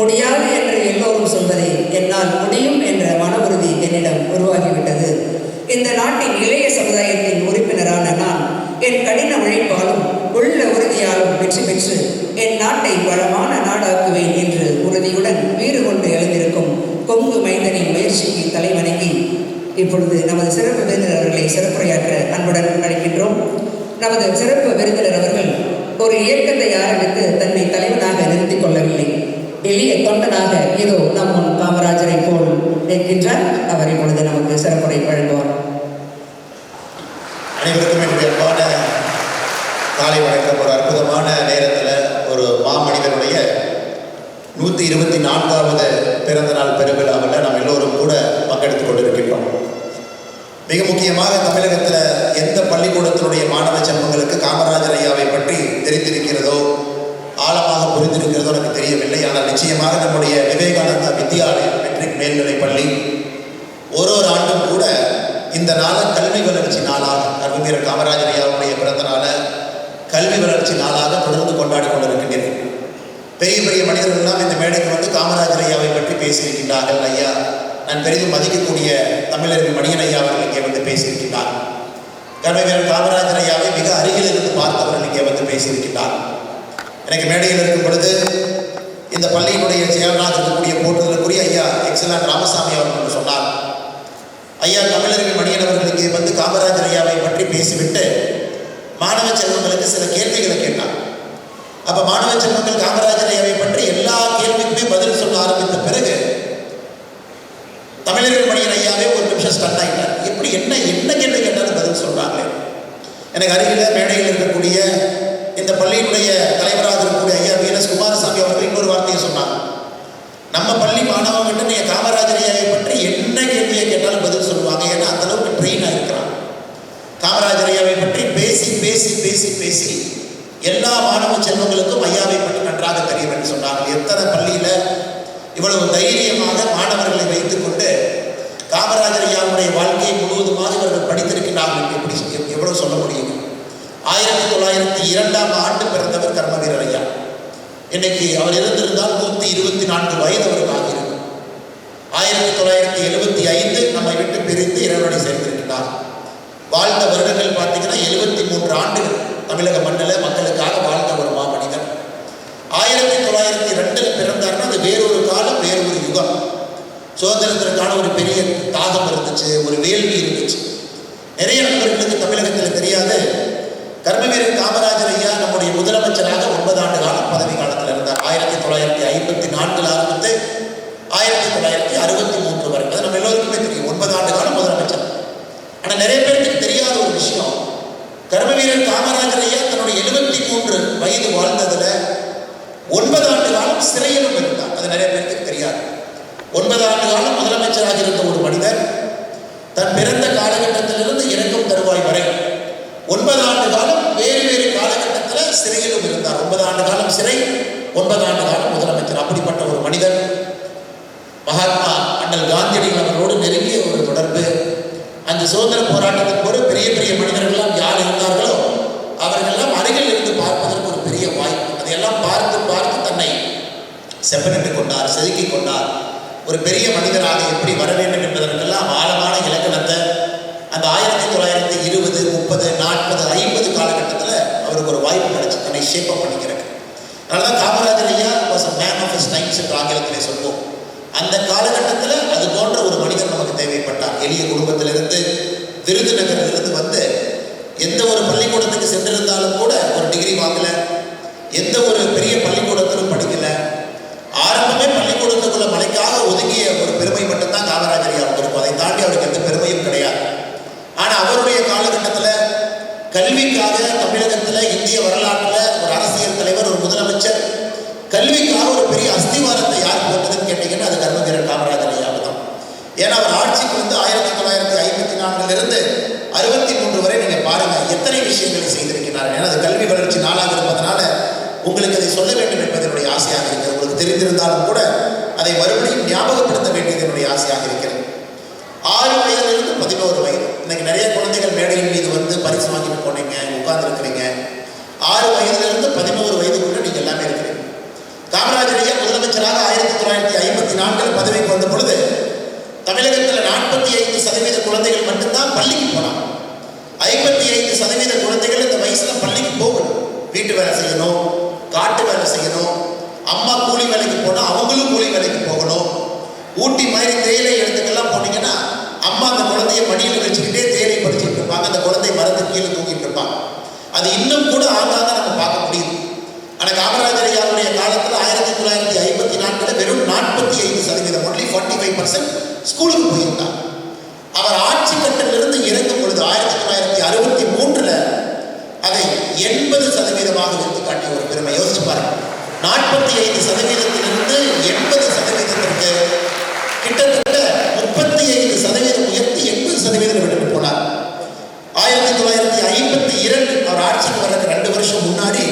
முடியாது என்று எல்லோரும் சொல்வதை என்னால் முடியும் என்ற மன உறுதி என்னிடம் உருவாகிவிட்டது. இந்த நாட்டின் இளைய சமுதாயத்தின் உறுப்பினரான நான் என் கடின உழைப்பாலும் உள்ள உறுதியாலும் வெற்றி பெற்று என் நாட்டை வளமான நாடாக்குவேன் என்று உறுதியுடன் வீறு கொண்டு எழுந்திருக்கும் கொங்கு மைந்தனின் முயற்சிக்கு தலைவணங்கி இப்பொழுது நமது சிறப்பு விருந்தினர் அவர்களை சிறப்புரையாற்ற அன்புடன் அழைக்கின்றோம். நமது சிறப்பு விருந்தினர் அவர்கள் ஒரு இயக்கத்தை ஆரம்பித்து தன்னை தலைவனாக நிறுத்திக் கொள்ளவில்லை. எளிய தொண்டனாக இதோ நம் முன் காமராஜரை போல் நிற்கின்றார். அவர் இப்பொழுது நமக்கு சிறப்புரை வழங்குவார். அனைவருக்கும் என்னுடைய அன்பான காலை வணக்கம். ஒரு அற்புதமான நேரத்தில் ஒரு மாமனிதனுடைய 124வது பிறந்த நாள் பெருவிழாவில் நாம் எல்லோரும் கூட பங்கெடுத்துக் கொண்டிருக்கின்றோம். மிக முக்கியமாக தமிழகத்தில் எந்த பள்ளிக்கூடத்தினுடைய மாணவ செல்வங்களுக்கு காமராஜர் ஐயாவை பற்றி தெரிந்திருக்கிறதோ ஆழமாக புரிந்திருக்கிறதோ எனக்கு தெரியவில்லை. ஆனால் நிச்சயமாக நம்முடைய விவேகானந்தா வித்யாலயம் மெட்ரிக் மேல்நிலை பள்ளி ஒரு ஆண்டும் கூட இந்த நாளை கல்வி வளர்ச்சி நாளாக அறிஞர் காமராஜர் ஐயாவுடைய பிறந்த நாளை கல்வி வளர்ச்சி நாளாக தொடர்ந்து கொண்டாடி கொண்டிருக்கின்றனர். பெரிய பெரிய மனிதர்கள்லாம் இந்த மேடைக்கு வந்து காமராஜர் ஐயாவை பற்றி பேசியிருக்கின்றார்கள். ஐயா, நான் பெரிதும் மதிக்கக்கூடிய தமிழர்கள் மணியன் ஐயா அவர்கள் இங்கே வந்து பேசியிருக்கின்றார். கர்மவீரர் காமராஜர் ஐயாவை மிக அருகில் இருந்து பார்த்தவர்கள் இங்கே வந்து பேசியிருக்கின்றார். எனக்கு மேடையில் இருக்கும் பொழுது இந்த பள்ளியினுடைய செயலாளராக இருக்கக்கூடிய போற்றுதலுக்குரிய ஐயா எக்ஸலன்ட் ராமசாமி அவர்கள் சொன்னார், ஐயா தமிழர்கள் மணியன் அவர்கள் இங்கே வந்து காமராஜர் ஐயாவை பற்றி பேசிவிட்டு மாணவ செல்வங்களுக்கு சில கேள்விகளை கேட்டார். அப்போ மாணவ செல்வங்கள் காமராஜர் ஐயாவை பற்றி எல்லா கேள்விக்குமே பதில் சொல்ல ஆரம்பித்த பிறகு தமிழர்கள் மணியன் ஐயாவே ஒரு நிமிஷம் ஸ்டன் ஆகிட்டார். எப்படி என்ன கேள்வி கேட்டாலும் பதில் சொல்கிறாங்களே. எனக்கு அருகில் மேடையில் இருக்கக்கூடிய இந்த பள்ளியினுடைய தலைவராக இருக்கக்கூடிய ஐயா வீரஸ் குமாரசாமி அவர்கள் இன்னொரு வார்த்தையை சொன்னாங்க, நம்ம பள்ளி மாணவங்கிட்ட நீங்கள் காமராஜர் ஐயாவை பற்றி என்ன கேள்வியை கேட்டாலும் பதில் சொல்லுவாங்க. ஏன்னா அந்த அளவுக்கு ட்ரெயினாக இருக்கிறாங்க. காமராஜர் ஐயாவை பற்றி பேசி பேசி பேசி பேசி எல்லா மாணவ செல்வங்களுக்கும் ஐயாவை பற்றி நன்றாக தெரியும் என்று சொன்னார்கள். எத்தனை பள்ளியில் இவ்வளவு தைரியமாக மாணவர்களை வைத்துக் கொண்டு காமராஜர் ஐயாவுடைய வாழ்க்கையை முழுவதுமாக இவர்கள் படித்திருக்கிறார்கள் எப்படி எவ்வளவு சொல்ல முடியும். 1902ஆம் ஆண்டு பிறந்தவர் கர்மவீரர் ஐயா. இன்னைக்கு அவர் இருந்திருந்தால் 124 வயது அவருக்கு ஆகியிருக்கும். 1975 நம்மை விட்டு பிரிந்து இறைவனை சேர்ந்திருக்கிறார். வாழ்ந்த வருடங்கள் பார்த்தீங்கன்னா 73 ஆண்டுகள் தமிழக மண்ணில் மக்களுக்காக வாழ்ந்த ஒரு மாமனிதன். 1902 பிறந்தார்னா அது வேறொரு காலம், வேறொரு யுகம். சுதந்திரத்திற்கான ஒரு பெரிய தாகம் இருந்துச்சு, ஒரு வேள்வி இருந்துச்சு. நிறைய நண்பர்களுக்கு தமிழகத்தில் தெரியாது, கர்மவீரர் காமராஜர் ஐயா நம்முடைய முதலமைச்சராக 9 ஆண்டு காலம் பதவி காலத்தில் இருந்தார். 1954 ஆரம்பித்து 1963 வரை. அது நம்ம எல்லோருக்குமே தெரியும். 9 ஆண்டு காலம் முதலமைச்சர். ஆனால் நிறைய பேருக்கு தெரியாத ஒரு விஷயம், கர்மவீரர் காமராஜர் ஐயா தன்னுடைய 73 வயது வாழ்ந்ததுல 9 ஆண்டு காலம் சிறையிலும் இருந்தார். அது நிறைய பேருக்கு தெரியாது. 9 ஆண்டு காலம் முதலமைச்சராக இருந்த ஒரு மனிதர் தன் பிறந்த காலகட்டத்திலிருந்து இறக்கும் தருவாய் வரை 9 ஆண்டு காலம் வேறு வேறு காலகட்டத்தில் சிறையிலும் இருந்தார். 9 ஆண்டு காலம் சிறை, 9 ஆண்டு காலம் முதலமைச்சர். அப்படிப்பட்ட ஒரு மனிதர். மகாத்மா அண்ணல் காந்தியடிகள் அவர்களோடு நெருங்கிய ஒரு தொடர்பு. அந்த சுதந்திர போராட்டத்தின் போது பெரிய பெரிய மனிதர்கள்லாம் யார் இருந்தார்களோ அவர்களெல்லாம் அருகில் இருந்து பார்ப்பதற்கு ஒரு பெரிய வாய்ப்பு. அதையெல்லாம் பார்த்து பார்த்து தன்னை செப்பனிட்டு கொண்டார், செதுக்கிக் கொண்டார். ஒரு பெரிய மனிதராக எப்படி வர வேண்டும் என்பதற்கெல்லாம் ஆழமான இலக்கணத்தை அந்த 1920, 30, 40, 50 காலகட்டத்தில் அவருக்கு ஒரு வாய்ப்பு கிடைச்சி தன்னை ஷேப்பப் பண்ணிக்கிறது. அதனால தான் காமராஜர் ஐயா was a man of his times என்று ஆங்கிலத்திலே சொல்வோம். அந்த காலகட்டத்தில் அது போன்ற ஒரு மனிதர் நமக்கு தேவைப்பட்டார். எளிய குடும்பத்திலிருந்து விருதுநகரிலிருந்து வந்து எந்த ஒரு பள்ளிக்கூடத்துக்கு சென்றிருந்தாலும் கூட ஒரு டிகிரி வாங்கல, எந்த ஒரு பெரிய பள்ளிக்கூடத்திலும் படிக்கல. ஆரம்பமே பள்ளிக்கூடத்துக்குள்ள மலைக்காக ஒதுங்கிய ஒரு பெருமை மட்டும்தான் காமராஜர் ஐயாவுக்கு இருக்கும். அதை தாண்டி அவருக்கு எந்த பெருமையும் கிடையாது. ஆனால் அவருடைய காலகட்டத்தில் கல்விக்காக தமிழகத்தில் இந்திய வரலாற்றில் ஒரு அரசியல் தலைவர், ஒரு முதலமைச்சர் கல்விக்காக ஒரு பெரிய அஸ்திவாரத்தை யார் போட்டதுன்னு கேட்டீங்கன்னா அது கர்மவீரர் காமராஜர் ஐயா தான். ஏன்னா அவர் ஆட்சிக்கு வந்து 1954 63 வரை நீங்கள் பாருங்கள் எத்தனை விஷயங்களை செய்திருக்கிறார். ஏன்னா அது கல்வி வளர்ச்சி நாளாக இருப்பதனால உங்களுக்கு அதை சொல்ல வேண்டும் என்பது என்னுடைய ஆசையாக இருக்கிறது. உங்களுக்கு தெரிந்திருந்தாலும் கூட அதை மறுபடியும் ஞாபகப்படுத்த வேண்டியது என்னுடைய ஆசையாக இருக்கிறது. 6 வயதிலிருந்து 11 வயது. இன்னைக்கு நிறைய குழந்தைகள் மேடையின் மீது வந்து பரிசு வாங்கிட்டு போனீங்க, உட்கார்ந்து இருக்கிறீங்க. 6 வயதிலிருந்து 11 வயதுக்குள்ள நீங்கள் எல்லாமே இருக்கிறீங்க. காமராஜர் ஐயா முதலமைச்சராக 1954 பதவிக்கு வந்த பொழுது தமிழகத்தில் 45% குழந்தைகள் மட்டும்தான் பள்ளிக்கு போனாங்க. 55% குழந்தைகள் இந்த வயசுல பள்ளிக்கு போகணும். வீட்டு வேலை செய்யணும், காட்டு வேலை செய்யணும், அம்மா கூலி வேலைக்கு போனால் அவங்களும் கூலி வேலைக்கு போகணும். ஊட்டி மாதிரி தேயிலை இடத்துக்கெல்லாம் போனீங்கன்னா அம்மா அந்த குழந்தைய மடியில் வச்சுக்கிட்டே தேயிலை படிச்சுட்டு இருப்பாங்க. அந்த குழந்தை மரத்து கீழே தூக்கிட்டு இருப்பாங்க. அது இன்னும் கூட ஆங்காங்க நம்ம பார்க்க முடியுது. ஆனால் காமராஜர் ஐயாவுடைய காலத்தில் 1954 வெறும் 45%, ஒன்லி 45% ஸ்கூலுக்கு போயிருந்தாங்க. அவர் ஆட்சி கட்டத்திலிருந்து இறங்கும் பொழுது 1963 அதை 80% உயர்த்தி காட்டிய ஒரு பெருமை. யோசிச்சு பாருங்க, 45%லிருந்து 80%க்கு கிட்டத்தட்ட 35% உயர்த்தி 80% விட்டுட்டு போனார். 1952 அவர் ஆட்சிக்கு வர்றதுக்கு 2 வருஷம் முன்னாடி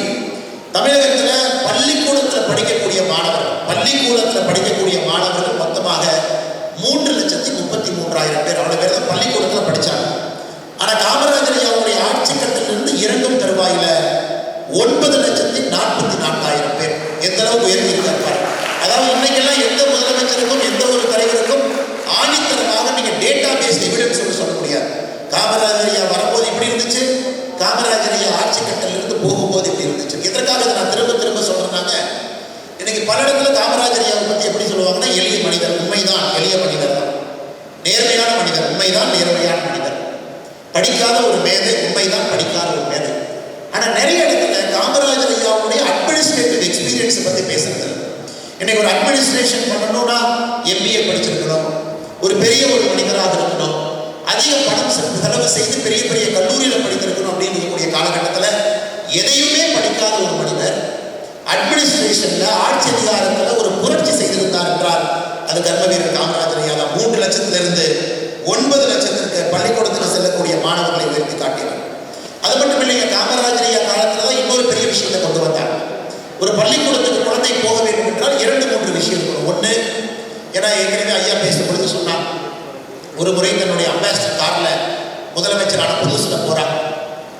தமிழகத்தில் பள்ளிக்கூடத்தில் படிக்கக்கூடிய மாணவர்கள் மொத்தமாக 3,33,000 பேர், அவ்வளோ பேர் தான் பள்ளிக்கூடத்தில் படித்தாங்க. ஆனால் காமராஜர் ஐயாவுடைய ஆட்சி கட்டத்திலிருந்து இறங்கும் தருவாயில் 9,44,000 பேர். எந்த அளவுக்கு உயர்த்தி இருக்கார். அதாவது இன்னைக்கெல்லாம் எந்த முதலமைச்சருக்கும் எந்த ஒரு தலைவருக்கும் ஆணித்தரமாக நீங்கள் டேட்டா பேஸ் எவிடன்ஸ் சொல்ல முடியாது. காமராஜர் ஐயா வரும்போது இப்படி இருந்துச்சு, காமராஜர் ஐயா ஆட்சி கட்டத்திலிருந்து போகும்போது இப்படி இருந்துச்சு. இதற்காக நான் திரும்ப திரும்ப சொல்றேன்னாங்க, இன்னைக்கு பல இடத்துல காமராஜர் ஐயாவை பற்றி எப்படி சொல்லுவாங்கன்னா, எளிய மனிதர். உண்மைதான், எளிய மனிதர் தான். நேர்மையான மனிதர். உண்மைதான், நேர்மையான மனிதர். படிக்காத ஒரு மேதை. உண்மைதான், படிக்காத ஒரு மேதை. ஆனால் நிறைய இடத்துல காமராஜர் ஐயாவுடைய அட்மினிஸ்ட்ரேட்டிவ் எக்ஸ்பீரியன்ஸை பற்றி பேசுறது. இன்னைக்கு ஒரு அட்மினிஸ்ட்ரேஷன் பண்ணணும்னா MBA படிச்சிருக்கணும், ஒரு பெரிய ஒரு மனிதராக இருக்கணும், அதிக பணம் செலவு செய்து பெரிய பெரிய கல்லூரியில் படித்திருக்கணும் அப்படின்னு இருக்கக்கூடிய காலகட்டத்தில் எதையுமே படிக்காத ஒரு மனிதர் அட்மினிஸ்ட்ரேஷன்ல, ஆட்சி அதிகாரத்தில் ஒரு புரட்சி செய்திருந்தார் என்றால் அது கர்மவீரர் காமராஜர் ஐயா தான். 3 லட்சத்திலிருந்து 9 லட்சத்திற்கு பள்ளிக்கூடத்தில் செல்லக்கூடிய மாணவர்களை உயர்த்தி காட்டினார். அது மட்டும் இல்லைங்க, காமராஜர் ஐயா காலத்தில் தான் இன்னொரு பெரிய விஷயத்தை கொண்டு வந்தார். ஒரு பள்ளிக்கூடத்துக்கு குழந்தை போக வேண்டும் என்றால் 2-3 விஷயம் இருக்கணும். ஒன்று, ஏன்னா ஏற்கனவே ஐயா பேசும் பொழுது சொன்னார், ஒரு முறை தன்னுடைய அம்பாசிடர் காரில் முதலமைச்சரான புதுசில் போகிறாங்க.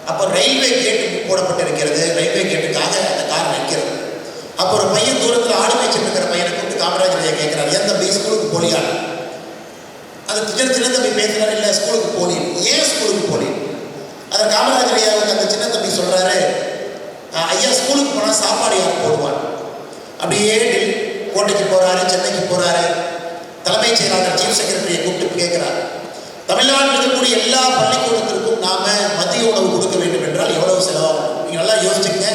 அப்போ ரயில்வே கேட்டு போடப்பட்டிருக்கிறது. ரயில்வே கேட்டுக்காக அந்த கார் நிற்கிறது. அப்போ ஒரு பையன் தூரத்தில் ஆடு மேய்ச்சிட்டு இருக்கிற பையனை கூப்பிட்டு காமராஜர் ஐயா கேட்கிறார், ஏன் தம்பி ஸ்கூலுக்கு போலியா? அது சின்ன தம்பி பேசுறாரு, இல்லை ஸ்கூலுக்கு போலி. ஏன் ஸ்கூலுக்கு போலி? அதை காமராஜர் ஐயாவுக்கு அந்த சின்ன தம்பி சொல்றாரு, ஐயா ஸ்கூலுக்கு போனால் சாப்பாடு யார் போடுவார்? அப்படியே கோட்டைக்கு போறாரு, சென்னைக்கு போறாரு. தலைமைச் செயலாளர் சீஃப் செக்ரட்டரியை கூப்பிட்டு கேட்கிறார், தமிழ்நாட்டில் இருக்கக்கூடிய எல்லா பள்ளிக்கூடத்திற்கும் நாம மதிய உணவு கொடுக்க வேண்டும் என்றால் எவ்வளவு செலவாகும்? நீங்க நல்லா யோசிச்சுங்க.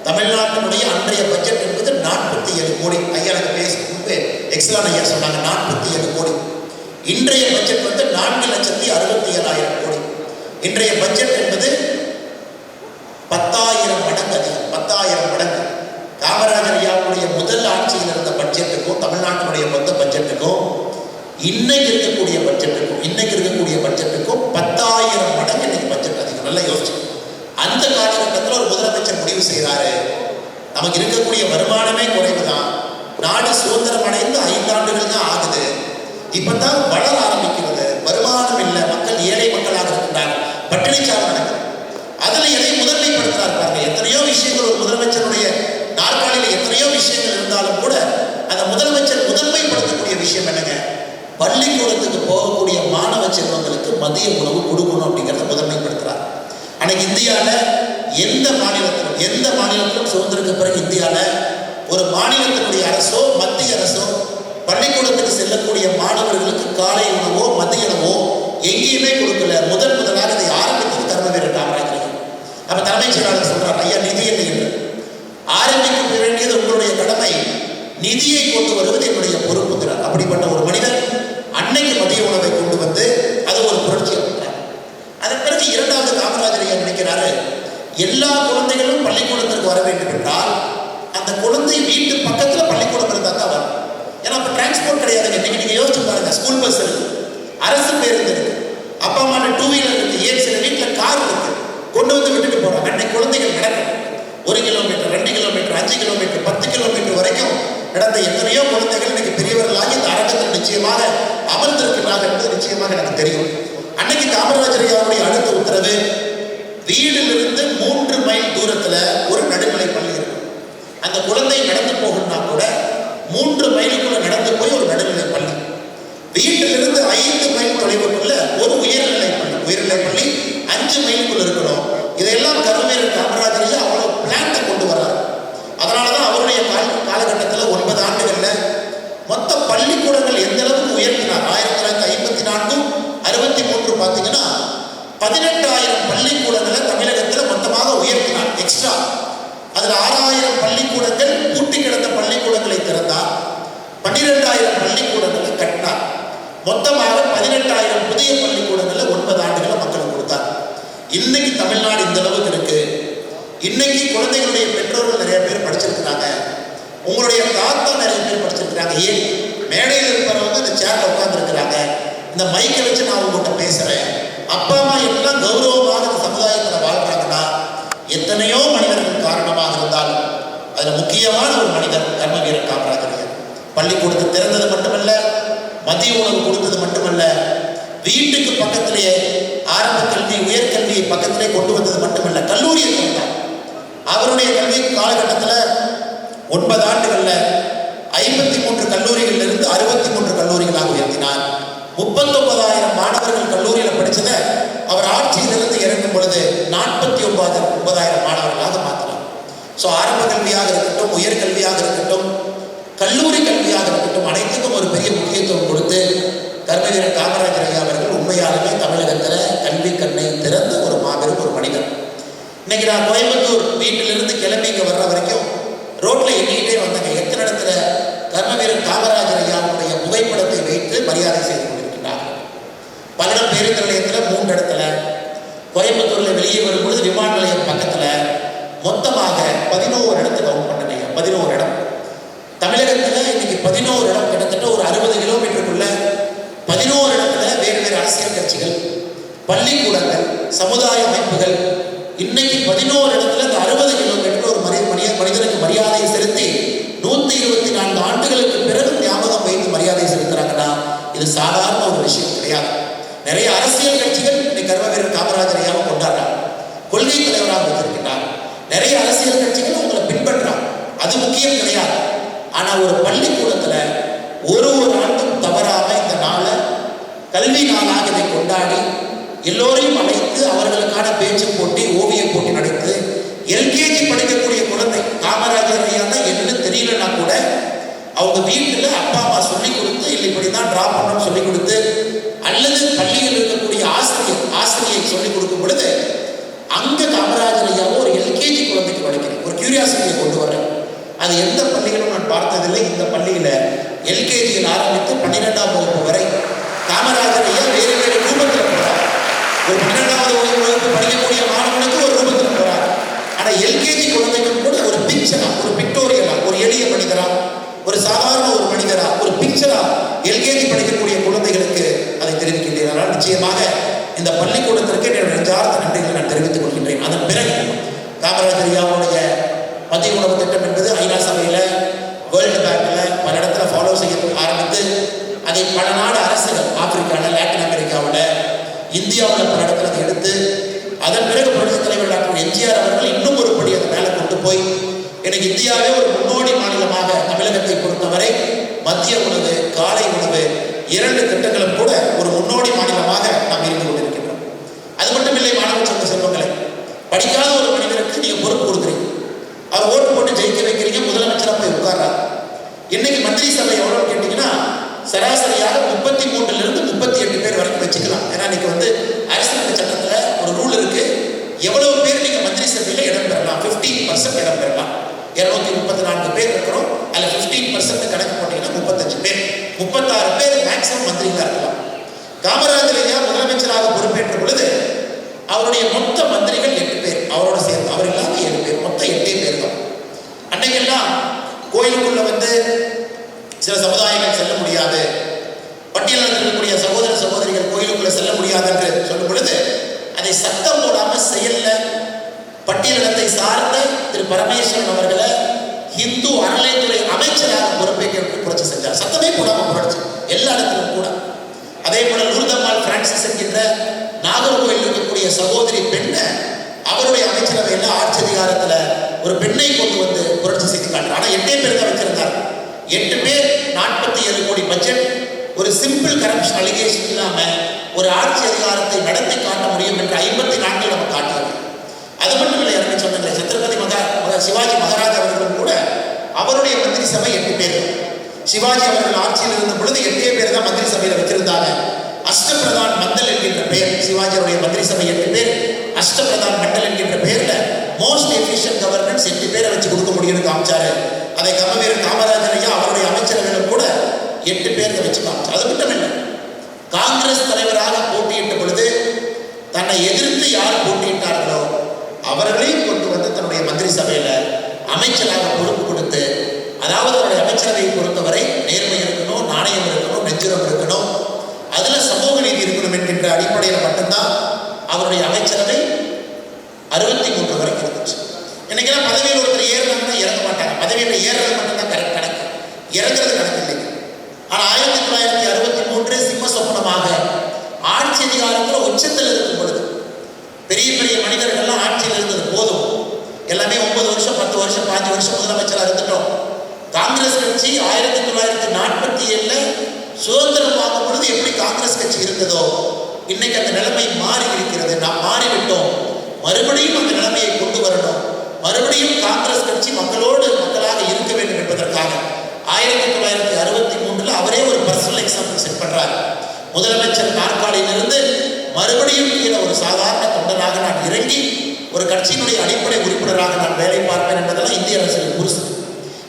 தமிழ்நாட்டினுடைய அன்றைய பட்ஜெட் என்பது 47 கோடி. ஐயா எனக்கு பேசும்போது எக்ஸலான் ஐயா சொன்னாங்க 47 கோடி. இன்றைய பட்ஜெட் வந்து 4,67,000 கோடி. இன்றைய பட்ஜெட் என்பது 10,000 மடங்கு அதிகம். 10,000 மடங்கு. காமராஜர் ஐயாவுடைய முதல் ஆட்சியில் இருந்த பட்ஜெட்டுக்கும் தமிழ்நாட்டினுடைய மொத்த பட்ஜெட்டுக்கும் இன்னைக்கு இருக்கக்கூடிய பட்ஜெட்டுக்கும் 10,000 மடங்கு இன்னைக்கு பட்ஜெட் அதிகம். நல்லா யோசிச்சு. அந்த காலகட்டத்தில் ஒரு முதலமைச்சர் முடிவு செய்கிறாரு, நமக்கு இருக்கக்கூடிய வருமானமே குறைவுதான், நாடு சுதந்திரம் அடைந்து 5 ஆண்டுகள் தான் ஆகுது, இப்பதான் வளர ஆரம்பிக்கிறது, வருமானம் இல்லை, மக்கள் ஏழை மக்களாக இருக்கின்றார்கள், பட்டினிச்சாவு நடக்குது. அதில் எதை முதன்மைப்படுத்துறாரு பாருங்க. எத்தனையோ விஷயங்கள் ஒரு முதலமைச்சருடைய நாற்காலியில் எத்தனையோ விஷயங்கள் இருந்தாலும் கூட அந்த முதலமைச்சர் முதன்மைப்படுத்தக்கூடிய விஷயம் என்னங்க? பள்ளிக்கூடத்துக்கு போகக்கூடிய மாணவ செல்வங்களுக்கு மதிய உணவு கொடுக்கணும் அப்படிங்கிறத முதன்மைப்படுத்துறார். அன்னைக்கு இந்தியாவில் எந்த மாநிலத்திலும் சுதந்திரத்துக்கு பிறகு இந்தியாவில் ஒரு மாநிலத்தினுடைய அரசோ மத்திய அரசோ பள்ளிக்கூடத்துக்கு செல்லக்கூடிய மாணவர்களுக்கு காலை உணவோ மதிய உணவோ எங்கேயுமே கொடுக்கல. முதலாக இதை ஆரம்பித்தது கர்மவீரர் காமராஜர். அப்ப தலைமைச் செயலாளர் சொல்றார், ஐயா நிதி இல்லை என்று ஆரம்பிக்க வேண்டியது உங்களுடைய கடமை, நிதியை கொண்டு வருவது என்னுடைய பொறுப்புங்கிறார். அப்படிப்பட்ட ஒரு மனிதர் அன்னைக்கு மதிய உணவை கொண்டு வந்து அது ஒரு புரட்சியை பண்றார். அதன் பிறகு இரண்டாவது காமராஜர் ஐயா நினைக்கிறாரு, எல்லா குழந்தைகளும் பள்ளிக்கூடத்திற்கு வர வேண்டும் என்றால் அந்த குழந்தை வீட்டு பக்கத்தில் பள்ளிக்கூடம் இருந்தால் தான் வரும். ஏன்னா அப்போ டிரான்ஸ்போர்ட் கிடையாதுங்க. இன்னைக்கு நீங்க யோசிச்சு பாருங்க, ஸ்கூல் பஸ் இருக்கு, அரசு பேருந்து இருக்கு, அப்பா அம்மா 2 வீலர் இருக்கு, ஏன் சில வீட்டில் கார் இருக்கு, கொண்டு வந்து விட்டுட்டு போறாங்க. அன்னைக்கு குழந்தைகள் நடக்கும் 1 கிலோமீட்டர் 2 கிலோமீட்டர் 5 கிலோமீட்டர் 10 கிலோமீட்டர் வரைக்கும் நடந்த எத்தனையோ குழந்தைகள் இன்னைக்கு பெரியவர்களாகி இந்த அரங்கத்தில் நிச்சயமாக அமர்ந்திருக்கிறார்கள் என்பது நிச்சயமாக எனக்கு தெரியும். அன்னைக்கு காமராஜர் ஐயாவுடைய அடுத்த உத்தரவு, வீடிலிருந்து 3 மைல் தூரத்தில் ஒரு நடுநிலை பள்ளி இருக்கும். அந்த குழந்தை நடந்து போகணும்னா கூட 3 மைலுக்குள்ள நடந்து போய் ஒரு நடுநிலை பள்ளி, வீட்டிலிருந்து 5 மைல் தொலைவுக்குள்ள ஒரு உயர்நிலை பள்ளி 5 மைலுக்குள்ள இருக்கணும். இதையெல்லாம் கருமேறு காமராஜரையா அவ்வளவு பிளான்ட கொண்டு வர்றாரு. அதனாலதான் அவருடைய காலகட்டத்தில் 9 ஆண்டுகள்ல மொத்த பள்ளிக்கூடங்கள் எந்த அளவுக்கு உயர்த்தினார். 1954 63 பார்த்தீங்கன்னா 18,000 பள்ளிக்கூடங்களை தமிழகத்தில் மொத்தமாக உயர்த்தினார் எக்ஸ்ட்ரா. அதில் 6,000 பள்ளிக்கூடங்கள் பூட்டி கிடந்த பள்ளிக்கூடங்களை திறந்தார், 12,000 பள்ளிக்கூடங்களை கட்டினார். மொத்தமாக 18,000 புதிய பள்ளிக்கூடங்களை 9 ஆண்டுகளை மக்களுக்கு கொடுத்தார். இன்னைக்கு தமிழ்நாடு இந்த அளவுக்கு இருக்கு. இன்னைக்கு குழந்தைகளுடைய பெற்றோர்கள் நிறைய பேர் படிச்சிருக்கிறாங்க, உங்களுடைய தாத்தா நிறைய பேர் படிச்சிருக்கிறாங்க. ஏன் மேடையில் இருப்பவங்க அந்த சேர்ல உட்கார்ந்து இருக்கிறாங்க, இந்த மைக்கை வச்சு நான் உங்கள்கிட்ட பேசுறேன். அப்பா அம்மா எல்லாம் கௌரவமாக இந்த சமுதாயத்தில் வாழ்றாங்கன்னா எத்தனையோ மனிதர்கள் காரணமாக இருந்தாலும் அதுல முக்கியமான ஒரு மனிதர் கர்மவீரர் காமராஜர். பள்ளிக்கூடத்தை திறந்தது மட்டுமல்ல, மதிய உணவு கொடுத்தது மட்டுமல்ல, வீட்டுக்கு பக்கத்திலேயே ஆரம்ப கல்வி உயர்கல்வியை பக்கத்திலே கொண்டு வந்தது மட்டுமல்ல, கல்லூரியை திறந்தார். அவருடைய கல்வி காலகட்டத்தில் 9 ஆண்டுகள்ல 53 கல்லூரிகளில் இருந்து 63 கல்லூரிகளாக உயர்த்தினார். 39,000 மாணவர்கள் கல்லூரியில் படிச்சதை அவர் ஆட்சியிலிருந்து இறங்கும் பொழுது 49,000 மாணவர்களாக மாற்றினார். ஸோ ஆரம்ப கல்வியாக இருக்கட்டும், உயர்கல்வியாக இருக்கட்டும், கல்லூரி கல்வியாக இருக்கட்டும், அனைத்துக்கும் ஒரு பெரிய முக்கியத்துவம் கொடுத்து கர்மவீரர் காமராஜர் ஐயா அவர்கள் உண்மையாலுமே தமிழகத்தில் கல்வி கண்ணை திறந்த ஒரு மாபெரும் ஒரு மனிதர். இன்னைக்கு நான் கோயம்புத்தூர் வீட்டிலிருந்து கிளம்பி இங்கே வர்ற வரைக்கும் ரோட்ல எண்ணிக்கிட்டே வந்தாங்க. எத்தனை இடத்துல கர்மவீரர் காமராஜர் ஐயாவுடைய புகைப்படத்தை வைத்து மரியாதை செய்து கொண்டிருக்கிறார்கள். பல்லடம் பேருந்து நிலையத்தில் 3 இடத்துல, கோயம்புத்தூர்ல வெளியே வரும்பொழுது விமான நிலையம் பக்கத்தில் மொத்தமாக 11 இடத்தை கவுண்ட் பண்ணுங்க. 11 இடம். தமிழகத்தில் இன்னைக்கு 11 இடம், கிட்டத்தட்ட ஒரு 60 கிலோமீட்டருக்குள்ள 11 இடத்துல வேறு வேறு அரசியல் கட்சிகள், பள்ளிக்கூடங்கள், சமுதாய அமைப்புகள் இன்னைக்கு 11 இடத்துல இந்த 60 கிலோமீட்டர் ஒரு மனிதனுக்கு மரியாதையை செலுத்தி 124 ஆண்டுகளுக்கு பிறகு ஞாபகம் வைத்து மரியாதை செலுத்துறாங்கன்னா இது சாதாரண ஒரு விஷயம் கிடையாது. நிறைய அரசியல் கட்சிகள் இன்னைக்கு கர்மவீரர் காமராஜர் ஐயாவை கொண்டாடுறாங்க, கொள்கை தலைவராக வைத்திருக்கிறார். நிறைய அரசியல் கட்சிகள் உங்களை பின்பற்றாங்க, அது முக்கியம் கிடையாது. ஆனா ஒரு பள்ளிக்கூடத்துல ஒரு ஆண்டும் தவறாம இந்த நாளை கல்வி நாளாக இதை கொண்டாடி எல்லோரையும் அழைத்து அவர்களுக்கான பேச்சு போட்டி, ஓவிய போட்டி நடத்து எல்கேஜி படிக்கக்கூடிய குழந்தை காமராஜர் ஐயான்னா என்ன தெரியலன்னா கூட அவங்க வீட்டில் அப்பா அம்மா சொல்லிக் கொடுத்து இல்லை இப்படிதான் டிரா பண்ணணும்னு சொல்லிக் கொடுத்து, அல்லது பள்ளியில் இருக்கக்கூடிய ஆசிரியை சொல்லிக் கொடுக்கும் பொழுது அங்க காமராஜர் ஐயாவோ ஒரு எல்கேஜி குழந்தைக்கு படிக்கிறேன் ஒரு கியூரியாசிட்டியை கொண்டு வரேன். அது எந்த பள்ளிகளும் நான் பார்த்ததில்லை. இந்த பள்ளியில எல்கேஜியில் ஆரம்பித்து 12ஆம் வகுப்பு வரை காமராஜர் ஐயா வேறு வேறு ரூபத்தில் போறார். ஒரு 12வது வகுப்பு படிக்கக்கூடிய மாணவனுக்கு ஒரு ரூபத்தில் போறார். ஆனா எல்கேஜி குழந்தைக்கும் கூட ஒரு பிக்சரா, ஒரு பிக்டோரியலா, ஒரு எளிய மனிதரா, ஒரு சாதாரண ஒரு மனிதரா, ஒரு பிக்சரா எல்கேஜி படிக்கக்கூடிய குழந்தைகளுக்கு அதை தெரிவிக்கின்றேன். அதனால் நிச்சயமாக இந்த பள்ளிக்கூடத்திற்கு என்னுடைய நெஞ்சார்ந்த நன்றிகளை நான் தெரிவித்துக் கொள்கின்றேன். அதன் பிறகு காமராஜர் ஐயாவுடைய மதிய உணவு திட்டம் என்பது ஐநா சபையில, வேர்ல்டு பேங்க்ல பல இடத்துல ஃபாலோ செய்ய ஆரம்பித்து அதை பல நாடு அரசுகள், ஆப்பிரிக்காவில், லாட்டின் அமெரிக்காவில், இந்தியாவில் பல இடத்துல அதை எடுத்து அதன் பிறகு புரட்சித் தலைவர் டாக்டர் எம்ஜிஆர் அவர்கள் இன்னும் ஒரு படி அதை மேலே கொண்டு போய் எனக்கு இந்தியாவே ஒரு முன்னோடி மாநிலமாக தமிழகத்தை பொறுத்தவரை மதிய உணவு, காலை உணவு 2 திட்டங்களும் கூட ஒரு முன்னோடி மாநிலமாக நாம் இருந்து கொண்டிருக்கின்றோம். அது மட்டும் இல்லை, மாணவ செல்வங்களை படிக்காத ஒரு மனிதருக்கு நீங்க பொறுப்பு கொடுக்குறீங்க, அவர் ஓட்டு போட்டு ஜெயிக்க வைக்கிறீங்க, முதலமைச்சராக போய் உட்கார்றாரு. இன்னைக்கு மந்திரி சபை எவ்வளவு கேட்டீங்கன்னா சராசரியாக 33 to 38 பேர் வரைக்கும் வச்சுக்கலாம். ஏன்னா இன்னைக்கு அரசியல் சட்டத்துல ஒரு ரூல் இருக்கு, எவ்வளவு பேர் நீங்க மந்திரி சபையில இடம் பெறலாம், 15% இடம் பெறலாம். 234 பேர் இருக்கிறோம், அதுல 15% கணக்கு போட்டீங்கன்னா 35 பேர், 36 பேர் மேக்சிமம் மந்திரிகளா இருக்கலாம். காமராஜர் ஐயா முதலமைச்சராக பொறுப்பேற்ற பொழுது அவருடைய மொத்த மந்திரிகள் 8 பேர், அவரோட சேர்ந்து அவர் இல்லாம 7 பேர், மொத்தம் 8 பேர் தான். அன்னைக்கெல்லாம் கோயிலுக்குள்ள சில சமுதாயங்கள் செல்ல முடியாது, பட்டியலில் இருக்கக்கூடிய சகோதர சகோதரிகள் கோயிலுக்குள்ள செல்ல முடியாது என்று சொல்லும் பொழுது அதை சத்தம் போடாம செயல்ல பட்டியலிடத்தை சார்ந்த திரு பரமேஸ்வரன் அவர்களை இந்து அறநிலைத்துறை அமைச்சராக பொறுப்பேற்க புரட்சி செஞ்சார். சத்தமே போடாம புரட்சி எல்லா இடத்திலும் கூட. அதே போல லூர்தம்மாள் பிரான்சிஸ் என்கின்ற நாகர்கோவில் இருக்கக்கூடிய சகோதரி பெண்ணை அவருடைய அமைச்சரவையில் ஆட்சி அதிகாரத்தில் ஒரு பெண்ணை கொண்டு வந்து புரட்சி செய்து காட்டுறார். ஆனால் 8 பேர் தான் வச்சிருந்தார். 8 பேர் 47 கோடி பட்ஜெட். ஒரு சிம்பிள் கரப்ஷன் அலிகேஷன் இல்லாமல் ஒரு ஆட்சி அதிகாரத்தை நடத்தி காட்ட முடியும் என்று 54 நம்ம காட்டுறாங்க. அது மட்டும் இல்லை, எனக்கு சொன்னாங்க சத்ரபதி சிவாஜி மகாராஜ் அவர்களும் கூட அவருடைய மந்திரி சபை 8 பேர். சிவாஜி அவர்கள் ஆட்சியில் இருந்த பொழுது 8 பேர் தான் மந்திரி சபையில் வச்சிருந்தாங்க. அஷ்டபிரதான் மண்டல் என்கின்ற பெயர், சிவாஜியுடைய மந்திரி சபை 8 பேர். அஷ்டபிரதான் மண்டல் என்கின்ற பெயர்ல மோஸ்ட் எஃபிஷியன்ட் கவர்னன்ஸ் 8 பேரை வச்சு கொடுக்க முடியும்னு காமிச்சாரு. அதை கர்மவீரர் காமராஜர் ஐயா அவருடைய அமைச்சர்களும் கூட 8 பேரை வச்சு காமிச்சார். அது மட்டும் இல்லை, காங்கிரஸ் தலைவராக போட்டியிட்ட பொழுது தன்னை எதிர்த்து யார் போட்டியிட்டார்களோ அவர்களையும் கொண்டு வந்து தன்னுடைய மந்திரி சபையில அமைச்சராக பொறுப்பு கொடுத்து, அதாவது அவருடைய அமைச்சரவையை பொறுத்தவரை நேர்மை இருக்கணும், நாணயம் இருக்கணும், நெஞ்சுரம் இருக்கணும், அதுல சமூக நீதி இருக்கணும் என்கின்ற அடிப்படையில் மட்டும்தான் அவருடைய அமைச்சரவை 63 வரைக்கும் இருந்துச்சு. இன்னைக்கெல்லாம் பதவியில் ஒருத்தர் ஏறினாங்கன்னா இறங்க மாட்டாங்க. பதவியில் ஏறுறது மட்டும்தான் கணக்கு, இறங்குறது கணக்கு இல்லைங்க. ஆனால் 1963 சிம்ம சொப்பனமாக ஆட்சி அதிகாரத்தில் உச்சத்தில் இருக்கும் பொழுது பெரிய பெரிய மனிதர்கள்லாம் ஆட்சியில் இருந்தது போதும், எல்லாமே 9 வருஷம் 10 வருஷம் 5 வருஷம் முதலமைச்சராக இருந்துட்டோம். காங்கிரஸ் கட்சி 1947 சுதந்திரம் வாங்கும் பொழுது எப்படி காங்கிரஸ் கட்சி இருந்ததோ இன்னைக்கு அந்த நிலைமை மாறி இருக்கிறது. நாம் மாறிவிட்டோம். மறுபடியும் அந்த நிலைமையை கொண்டு வரணும். மறுபடியும் காங்கிரஸ் கட்சி மக்களோடு மக்களாக இருக்க வேண்டும் என்பதற்காக 1963 அவரே ஒரு பர்சனல் எக்ஸாம்பிள் செட் பண்றார். முதலமைச்சர் நாற்காலியிலிருந்து மறுபடியும் கீழே ஒரு சாதாரண தொண்டனாக நான் இறங்கி ஒரு கட்சியினுடைய அடிப்படை உறுப்பினராக நான் வேலை பார்ப்பேன் என்பதெல்லாம் இந்திய அரசியல் புரிசு.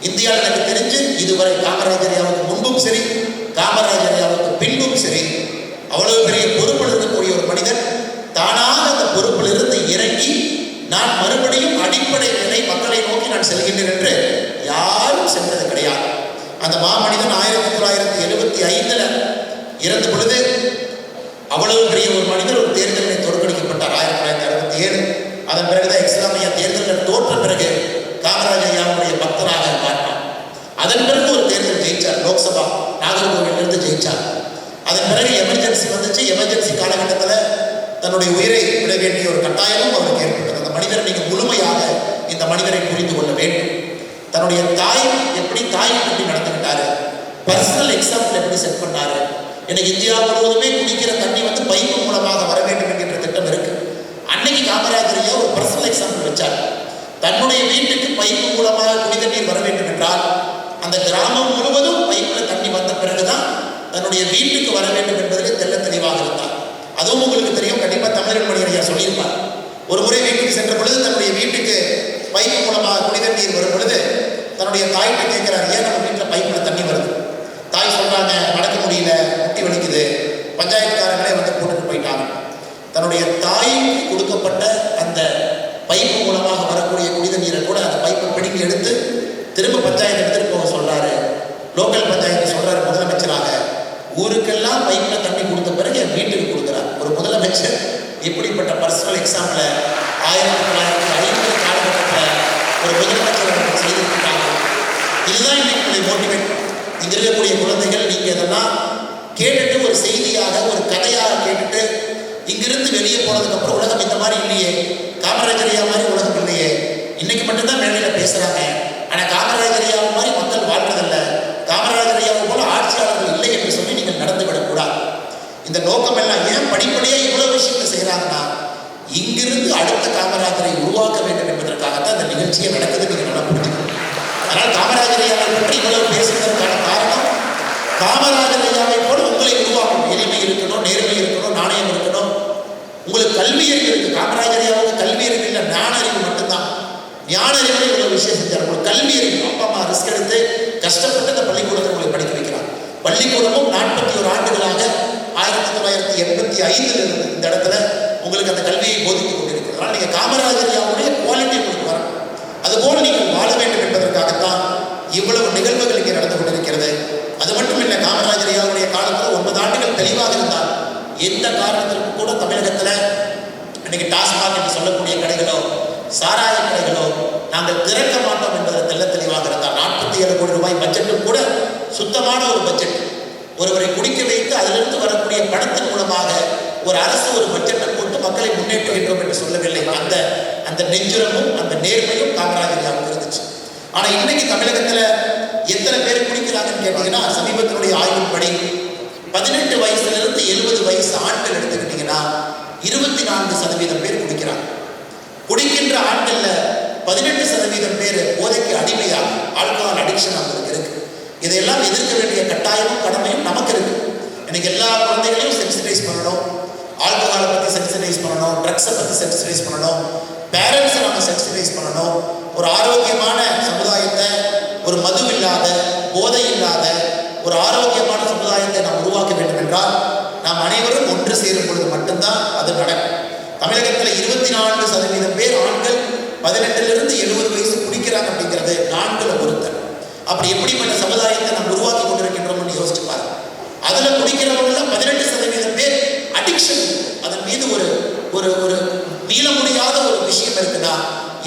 இந்தியாவில் எனக்கு தெரிஞ்சு இதுவரை காமராஜர் ஐயாவுக்கு முன்பும் சரி, காமராஜர் ஐயாவுக்கு பின்பும் சரி, அவ்வளவு பெரிய பொறுப்பில் இருக்கக்கூடிய ஒரு மனிதன் தானாக அந்த பொறுப்பில் இருந்து இறங்கி நான் மறுபடியும் அடிப்படை நிலை மக்களை நோக்கி நான் செல்கின்றேன் என்று யாரும் சென்றது கிடையாது. அந்த மாமனிதன் 1975 இறந்த பொழுது அவ்வளவு பெரிய ஒரு மனிதர் ஒரு தேர்தலில் தோற்கடிக்கப்பட்டார் 1967. அதன் பிறகுதான் இஸ்லாமிய தேர்தலில் தோற்ற பிறகு காமராஜர் ஐயாவுடைய பக்தராக மாறினார். அதன் பிறகு ஒரு தேர்தல் ஜெயிச்சார், லோக்சபா நாகர்கோவிலிருந்து ஜெயிச்சார். அதன் பிறகு எமர்ஜென்சி வந்துச்சு. எமர்ஜென்சி காலகட்டத்தில் தன்னுடைய உயிரை விட வேண்டிய ஒரு கட்டாயமும் அவருக்கு ஏற்பட்டது. அந்த மனிதரை நீங்கள் முழுமையாக இந்த மனிதரை புரிந்து கொள்ள வேண்டும். தன்னுடைய தாய் எப்படி நடந்துக்கிட்டாரு, பர்சனல் எக்ஸாம்பிள் எப்படி செட் பண்ணாரு. எனக்கு இந்தியா முழுவதுமே குடிக்கிற தண்ணி பைப்பு மூலமாக வர வேண்டும் என்கின்ற திட்டம் இருக்கு. அன்னைக்கு காமராஜர் ஐயா ஒரு பர்சனல் எக்ஸாம்பிள் வச்சார். தன்னுடைய வீட்டுக்கு பைப்பு மூலமாக குடி தண்ணீர் வர வேண்டும் என்றால் அந்த கிராமம் முழுவதும் பைப்பில் தண்ணி வந்த பிறகுதான் தன்னுடைய வீட்டுக்கு வர வேண்டும் என்பதிலே தெல்ல தெளிவாக இருந்தார். அதுவும் உங்களுக்கு தெரியும், கண்டிப்பாக தமிழர் மணியர் ஐயா சொல்லியிருப்பார். ஒரு முறை வீட்டுக்கு சென்ற பொழுது தன்னுடைய வீட்டுக்கு பைப்பு மூலமாக குடி தண்ணீர் வரும் பொழுது தன்னுடைய தாய்கிட்ட கேட்கிறார், ஏன் நம்ம வீட்டில் பைப்பில் தண்ணி வருது? தாய் சொல்றாங்க, நடக்க முடியல, முட்டி வலிக்குது, பஞ்சாயத்துக்காரங்களே போட்டுட்டு போயிட்டாங்க. தன்னுடைய தாய்க்கு கொடுக்கப்பட்ட அந்த பைப்பு மூலமாக வரக்கூடிய குடித நீரை கூட அந்த பைப்பை பிடிங்கி எடுத்து திரும்ப பஞ்சாயத்து எடுத்துட்டு போக சொல்றாரு. லோக்கல் பஞ்சாயத்து சொல்றாரு முதலமைச்சராக, ஊருக்கெல்லாம் பைப்பில் தண்ணி கொடுத்த பிறகு என் வீட்டுக்கு கொடுக்குறார். ஒரு முதலமைச்சர் இப்படிப்பட்ட பர்சனல் எக்ஸாம்பிள 1950 காலகட்டத்தில் ஒரு முதலமைச்சர் செய்திருக்கிறாங்க. இதுதான் இன்னைக்கு மோட்டிவேட். இங்க இருக்கக்கூடிய குழந்தைகள் நீங்க இதெல்லாம் கேட்டுட்டு ஒரு செய்தியாக ஒரு கதையாக கேட்டுட்டு இங்கிருந்து வெளியே போனதுக்கு அப்புறம் உலகம் இந்த மாதிரி இல்லையே, காமராஜர் ஐயா மாதிரி உலகம் இல்லையே, இன்னைக்கு மட்டும்தான் மேடையில பேசுறாங்க, ஆனா காமராஜர் ஐயா மாதிரி மக்கள் வாழ்றதில்லை, காமராஜர் ஐயாவை போல ஆட்சியாளர்கள் இல்லை என்று சொல்லி நீங்கள் நடந்து விடக்கூடாது. இந்த நோக்கம் எல்லாம் ஏன் படிப்படியா இவ்வளவு விஷயத்தை செய்யறாங்கன்னா இங்கிருந்து அடுத்த காமராஜரை உருவாக்க வேண்டும் என்பதற்காகத்தான் இந்த நிகழ்ச்சியை நடக்குது. நீங்க நல்லா புரிஞ்சுக்கணும். அதனால் காமராஜர் ஐயாவை பற்றி இவ்வளவு பேசுவதற்கான காரணம், காமராஜர் ஐயாவை போல உங்களை உருவாக்கணும். எளிமை இருக்கணும், நேர்மை இருக்கணும், நாணயம் இருக்கணும். உங்களுக்கு கல்வி அறிவு இருக்கு. காமராஜர் ஐயாவுக்கு கல்வி அறிவு இல்லை, ஞான அறிவு மட்டும்தான். ஞான அறிவு இவ்வளவு விஷயம் செஞ்சார். உங்களுக்கு கல்வி அறிவு, அப்பா அம்மா ரிஸ்க் எடுத்து கஷ்டப்பட்டு இந்த பள்ளிக்கூடத்தை உங்களை படிக்க வைக்கிறார். பள்ளிக்கூடமும் 41 ஆண்டுகளாக 1985 இருந்து இந்த இடத்துல உங்களுக்கு அந்த கல்வியை போதித்துக் கொண்டிருக்கிறது. அதனால் நீங்க காமராஜர் ஐயாவுடைய குவாலிட்டி உங்களுக்கு வரணும். அதுபோல் நீங்கள் வாழ வேண்டும் என்பதற்காகத்தான் இவ்வளவு நிகழ்வுகள் இங்கே நடந்து கொண்டிருக்கிறது. அது மட்டும் இல்லை, காமராஜர் ஐயாவுடைய காலத்தில் 9 ஆண்டுகள் தெளிவாக இருந்தால் எந்த காரணத்திற்கும் கூட தமிழகத்தில் இன்னைக்கு டாஸ்மாக் என்று சொல்லக்கூடிய கடைகளோ சாராய கடைகளோ நாங்கள் திறக்க மாட்டோம் என்பதில் தெல்ல தெளிவாக இருந்தால் 47 கோடி ரூபாய் பட்ஜெட்டும் கூட சுத்தமான ஒரு பட்ஜெட். ஒருவரை குடிக்க வைத்து அதிலிருந்து வரக்கூடிய பணத்தின் மூலமாக ஒரு அரசு ஒரு பட்ஜெட்டை போட்டு கொடுத்து மக்களை முன்னேற்றுகின்றோம் என்று சொல்லவில்லை. அந்த அந்த நெஞ்சுரமும் அந்த நேர்மையும் காமராஜர் இருந்துச்சு. ஆனா இன்னைக்கு தமிழகத்துல எத்தனை பேர் குடிக்கிறாங்கன்னு கேட்டீங்கன்னா, சமீபத்தினுடைய ஆய்வின்படி 18 வயசுல இருந்து 70 வயசு ஆண்கள் எடுத்துக்கிட்டீங்கன்னா 24% பேர் குடிக்கிறாங்க. குடிக்கின்ற ஆண்கள்ல 18% பேர் போதைக்கு அடிமையாக ஆல்கஹால் அடிக்ஷன் அவங்களுக்கு இருக்கு. இதையெல்லாம் எதிர்க்க வேண்டிய கட்டாயமும் கடமையும் நமக்கு இருக்கு. இன்னைக்கு எல்லா குழந்தைகளையும் சென்சிடைஸ் பண்ணணும், ஆல்கஹாலை பற்றி சென்சிடைஸ் பண்ணணும், ட்ரக்ஸை பற்றி சென்சிடைஸ் பண்ணணும், பேரண்ட்ஸை நம்ம சென்சிடைஸ் பண்ணணும். ஒரு ஆரோக்கியமான சமுதாயத்தை, ஒரு மது இல்லாத, போதை இல்லாத ஒரு ஆரோக்கியமான சமுதாயத்தை நாம் உருவாக்க வேண்டும் என்றால் நாம் அனைவரும் ஒன்று சேரும் பொழுது மட்டும்தான் அது நடக்கும். தமிழகத்தில் 24% பேர் ஆண்கள் 18 70 வயசு குடிக்கிறாங்க அப்படிங்கிறது நான்குல ஒருத்தர். அப்படி எப்படிப்பட்ட சமுதாயத்தை நாம் உருவாக்கி கொண்டிருக்கின்றோம்னு யோசிச்சு பாருங்க. அதுல குடிக்கிறவங்கள 18% பேர் அடிக்ஷன், அதன் மீது ஒரு ஒரு ஒரு மீள முடியாத ஒரு விஷயம் இருக்குன்னா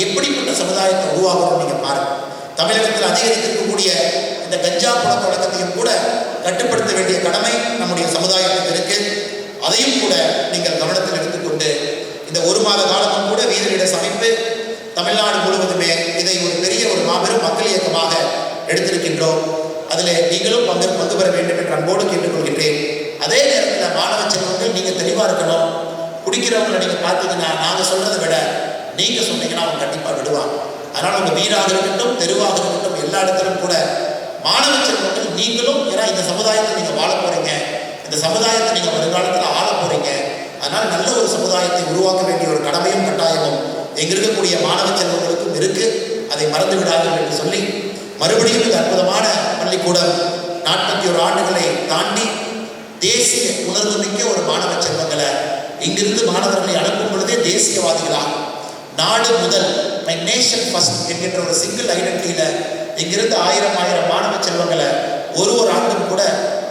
எப்படிப்பட்ட சமுதாயத்தை உருவாக்கணும் நீங்க பாருங்க. தமிழகத்தில் அதிகரித்திருக்கக்கூடிய இந்த கஞ்சா புழக்க வழக்கத்தையும் கூட கட்டுப்படுத்த வேண்டிய கடமை நம்முடைய சமுதாயத்துக்கு இருக்கு. அதையும் கூட நீங்கள் கவனத்தில் எடுத்துக்கொண்டு இந்த ஒரு மாத காலமும் கூட வீரரிட சமைப்பு தமிழ்நாடு முழுவதுமே இதை ஒரு பெரிய ஒரு மாபெரும் மக்கள் இயக்கமாக எடுத்திருக்கின்றோம். அதில் நீங்களும் பங்கு பெற வேண்டும் என்று அன்போடு கேட்டுக்கொள்கின்றேன். அதே நேரத்தில் மாணவ செல்வங்கள் நீங்கள் தெளிவாக இருக்கணும். குடிக்கிறவங்களை நீங்கள் பார்த்தீங்கன்னா நாங்கள் சொல்றதை விட நீங்கள் சொன்னீங்கன்னா அவங்க கண்டிப்பாக விடுவாங்க. அதனால் உங்கள் வீடாக இருக்கட்டும், தெருவாக இருக்கட்டும், எல்லா இடத்திலும் கூட மாணவ செல்வங்கள் நீங்களும், ஏன்னா இந்த சமுதாயத்தை நீங்கள் வாழ போறீங்க, இந்த சமுதாயத்தை நீங்கள் வருங்காலத்தில் ஆள போறீங்க. அதனால் நல்ல ஒரு சமுதாயத்தை உருவாக்க வேண்டிய ஒரு கடமையும் கட்டாயமும் எங்க இருக்கக்கூடிய மாணவ செல்வங்களுக்கும் இருக்கு. அதை மறந்து விடாதீர்கள் என்று சொல்லி மறுபடியும் இந்த அற்புதமான பள்ளிக்கூடம் 41 ஆண்டுகளை தாண்டி தேசிய உணர்வு மிக்க ஒரு மாணவ செல்வங்களை இங்கிருந்து மாணவர்களை அனுப்பும் பொழுதே தேசியவாதிகளாக நாடு முதல் மை நேஷன் ஃபர்ஸ்ட் என்கின்ற ஒரு சிங்கிள் ஐடென்டிட்டியில இங்கிருந்து 1000 மாணவ செல்வங்களை ஒரு ஆண்டும் கூட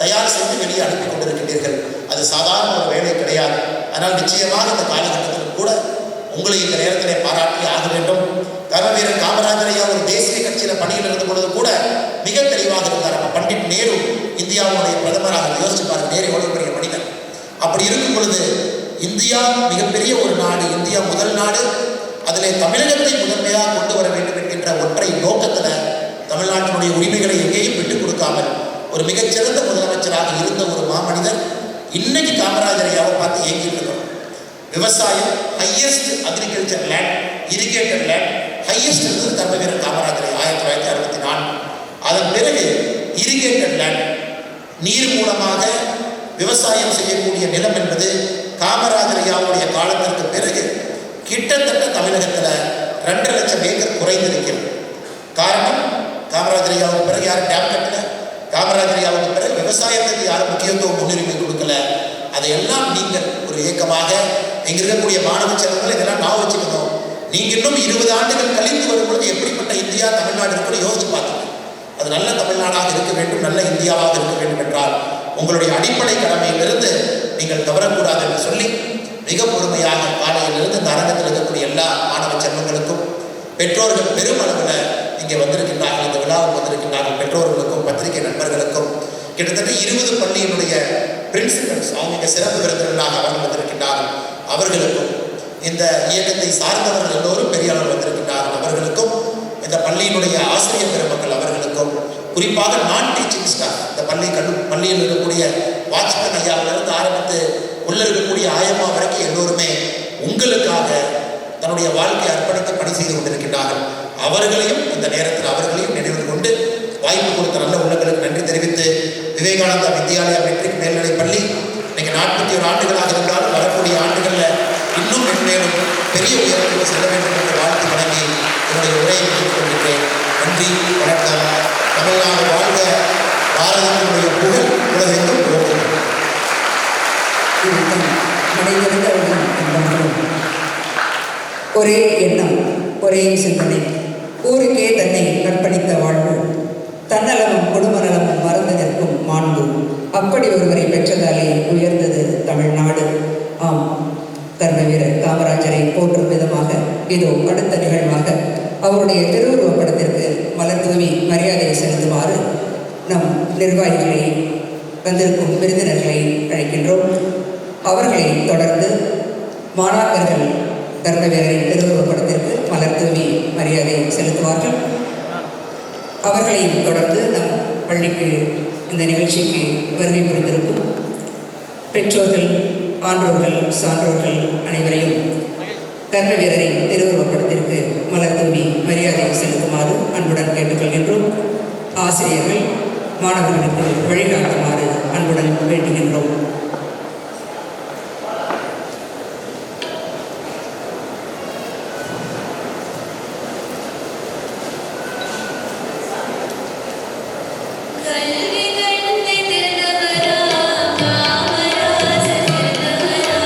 தயார் செய்து வெளியே அனுப்பி கொண்டிருக்கின்றீர்கள். அது சாதாரண ஒரு வேலை கிடையாது. ஆனால் நிச்சயமாக இந்த காலகட்டத்தில் கூட உங்களை இந்த நேரத்திலே பாராட்டி ஆக வேண்டும். கர்மவீரர் காமராஜர் ஐயா ஒரு தேசிய கட்சியில பணியில் இருந்த பொழுது கூட மிக தெளிவாக இருந்தார். நம்ம பண்டிட் நேரு இந்தியாவுடைய பிரதமராக யோசிச்சு பாருங்க, நேரு எவ்வளவு பெரிய மனிதன். அப்படி இருக்கும் பொழுது இந்தியா மிகப்பெரிய ஒரு நாடு, இந்தியா முதல் நாடு, அதிலே தமிழகத்தை முதன்மையாக கொண்டு வர வேண்டும் என்கின்ற ஒற்றை நோக்கத்தில் தமிழ்நாட்டினுடைய உரிமைகளை எங்கேயும் விட்டுக் கொடுக்காமல் ஒரு மிகச்சிறந்த முதலமைச்சராக இருந்த ஒரு மாமனிதர். இன்னைக்கு காமராஜர் ஐயாவை பார்த்து ஏங்கிட்டு இருக்கோம். விவசாயம் highest agriculture land, irrigated land highest இருந்தது கர்மவீரர் காமராஜர் 1964. அதன் பிறகு இரிகேட்டட் லேண்ட், நீர் மூலமாக விவசாயம் செய்யக்கூடிய நிலம் என்பது காமராஜர் ஐயாவுடைய காலத்திற்கு பிறகு கிட்டத்தட்ட தமிழகத்தில் 2.5 லட்சம் ஏக்கர் குறைந்திருக்கிறது. காரணம், காமராஜர் ஐயாவுக்கு பிறகு யாரும் டேம் கட்டல, காமராஜர் ஐயாவுக்கு பிறகு விவசாயத்துக்கு யாரும் முக்கியத்துவம் முன்னுரிமை கொடுக்கல. அதையெல்லாம் நீங்கள் ஒரு இயக்கமாக இங்க இருக்கக்கூடிய மாணவ செல்வங்களை இதெல்லாம் நான் வச்சுக்கணும். நீங்க இன்னும் 20 ஆண்டுகள் கழிந்து வரும்பொழுது எப்படிப்பட்ட இந்தியா தமிழ்நாடு இருக்குன்னு யோசிச்சு பார்த்துங்க. அது நல்ல தமிழ்நாடாக இருக்க வேண்டும், நல்ல இந்தியாவாக இருக்க வேண்டும் என்றால் உங்களுடைய அடிப்படை கடமையிலிருந்து நீங்கள் தவறக்கூடாது என்று சொல்லி மிக பொறுமையாக காலையிலிருந்து இந்த அரங்கத்தில் இருக்கக்கூடிய எல்லா மாணவ செல்வங்களுக்கும், பெற்றோர்கள் பெருமளவில் இங்கே வந்திருக்கின்றார்கள், இந்த விழாவுக்கு வந்திருக்கின்றார்கள், பெற்றோர்களுக்கும் பத்திரிகை நண்பர்களுக்கும், கிட்டத்தட்ட 20 பள்ளியினுடைய பிரின்சிபல்ஸ் அவங்க சிறப்பு விருந்தினர்களாக அவர்கள் வந்திருக்கின்றார்கள், அவர்களுக்கும் இந்த இயக்கத்தை சார்ந்தவர்கள் எல்லோரும் பெரிய அளவில் வந்திருக்கின்றார்கள், அவர்களுக்கும் இந்த பள்ளியினுடைய ஆசிரியர் பெருமக்கள் அவர்களுக்கும், குறிப்பாக நான் டீச்சிங் ஸ்டாஃப், இந்த பள்ளியில் இருக்கக்கூடிய வாட்ச்மேன் ஐயாவிலிருந்து ஆரம்பித்து உள்ள இருக்கக்கூடிய ஆயம்மா வரைக்கும் எல்லோருமே உங்களுக்காக தன்னுடைய வாழ்க்கையை அர்ப்பணித்து பணி செய்து கொண்டிருக்கின்றார்கள். அவர்களையும் இந்த நேரத்தில் அவர்களையும் நினைவில் கொண்டு வாய்ப்பு கொடுத்த நல்ல உள்ளங்களுக்கு நன்றி தெரிவித்து, விவேகானந்தா வித்யாலயா மெட்ரிக் மேல்நிலைப் பள்ளி இன்னைக்கு 41 ஆண்டுகளாக இருந்தாலும் வரக்கூடிய ஆண்டுகளில் இன்னும் மென்மேலும் பெரிய உயரத்துக்கு செல்ல வேண்டும் என்று வாழ்த்து வழங்கி என்னுடைய உரையை முடித்துக் கொள்கிறேன். நன்றி, வணக்கம். தமிழ்நாடு வாழ்க, பாரதத்தினுடைய புகழ் உலகெங்கும் போகும். ஒரே எண்ணம், ஒரே சிந்தனை, ஊருக்கே தன்னை அர்ப்பணித்த வாழ்வு, தன்னலமும் குடும்ப நலமும் மறந்து நிற்கும் மாண்பு, அப்படி ஒருவரை பெற்றதாலே உயர்ந்தது தமிழ்நாடு. ஆம், கர்மவீரர் காமராஜரை போற்றும் விதமாக இதோ அடுத்த நிகழ்வாக அவருடைய திருவுருவப் படத்திற்கு மலர் தூவி மரியாதை செலுத்துமாறு நம் நிர்வாகிகளை, வந்திருக்கும் விருந்தினர்களை அழைக்கின்றோம். அவர்களை தொடர்ந்து மாணாக்கர்கள் கர்ணவீரரின் திருவுருவப்படத்திற்கு மலர் தூவி மரியாதை செலுத்துவார்கள். அவர்களையும் தொடர்ந்து நம் பள்ளிக்கு இந்த நிகழ்ச்சிக்கு வருகை புரிந்திருக்கும் பெற்றோர்கள், ஆன்றோர்கள், சான்றோர்கள் அனைவரையும் கர்ணவீரரின் திருவுருவப்படத்திற்கு மலர் தூவி மரியாதை செலுத்துமாறு அன்புடன் கேட்டுக்கொள்கின்றோம். ஆசிரியர்கள் மாணவர்களுக்கு வழிகாட்டுமாறு அன்புடன் வேண்டுகின்றோம். கல்வி கல்வி திருநகரா காமராஜ திருநகரா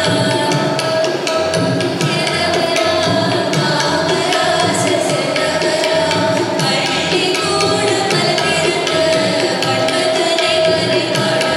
காமராஜ திருநகரா பள்ளி கூட மலர்ந்திருக்க பட்டதனை பறிமாடும்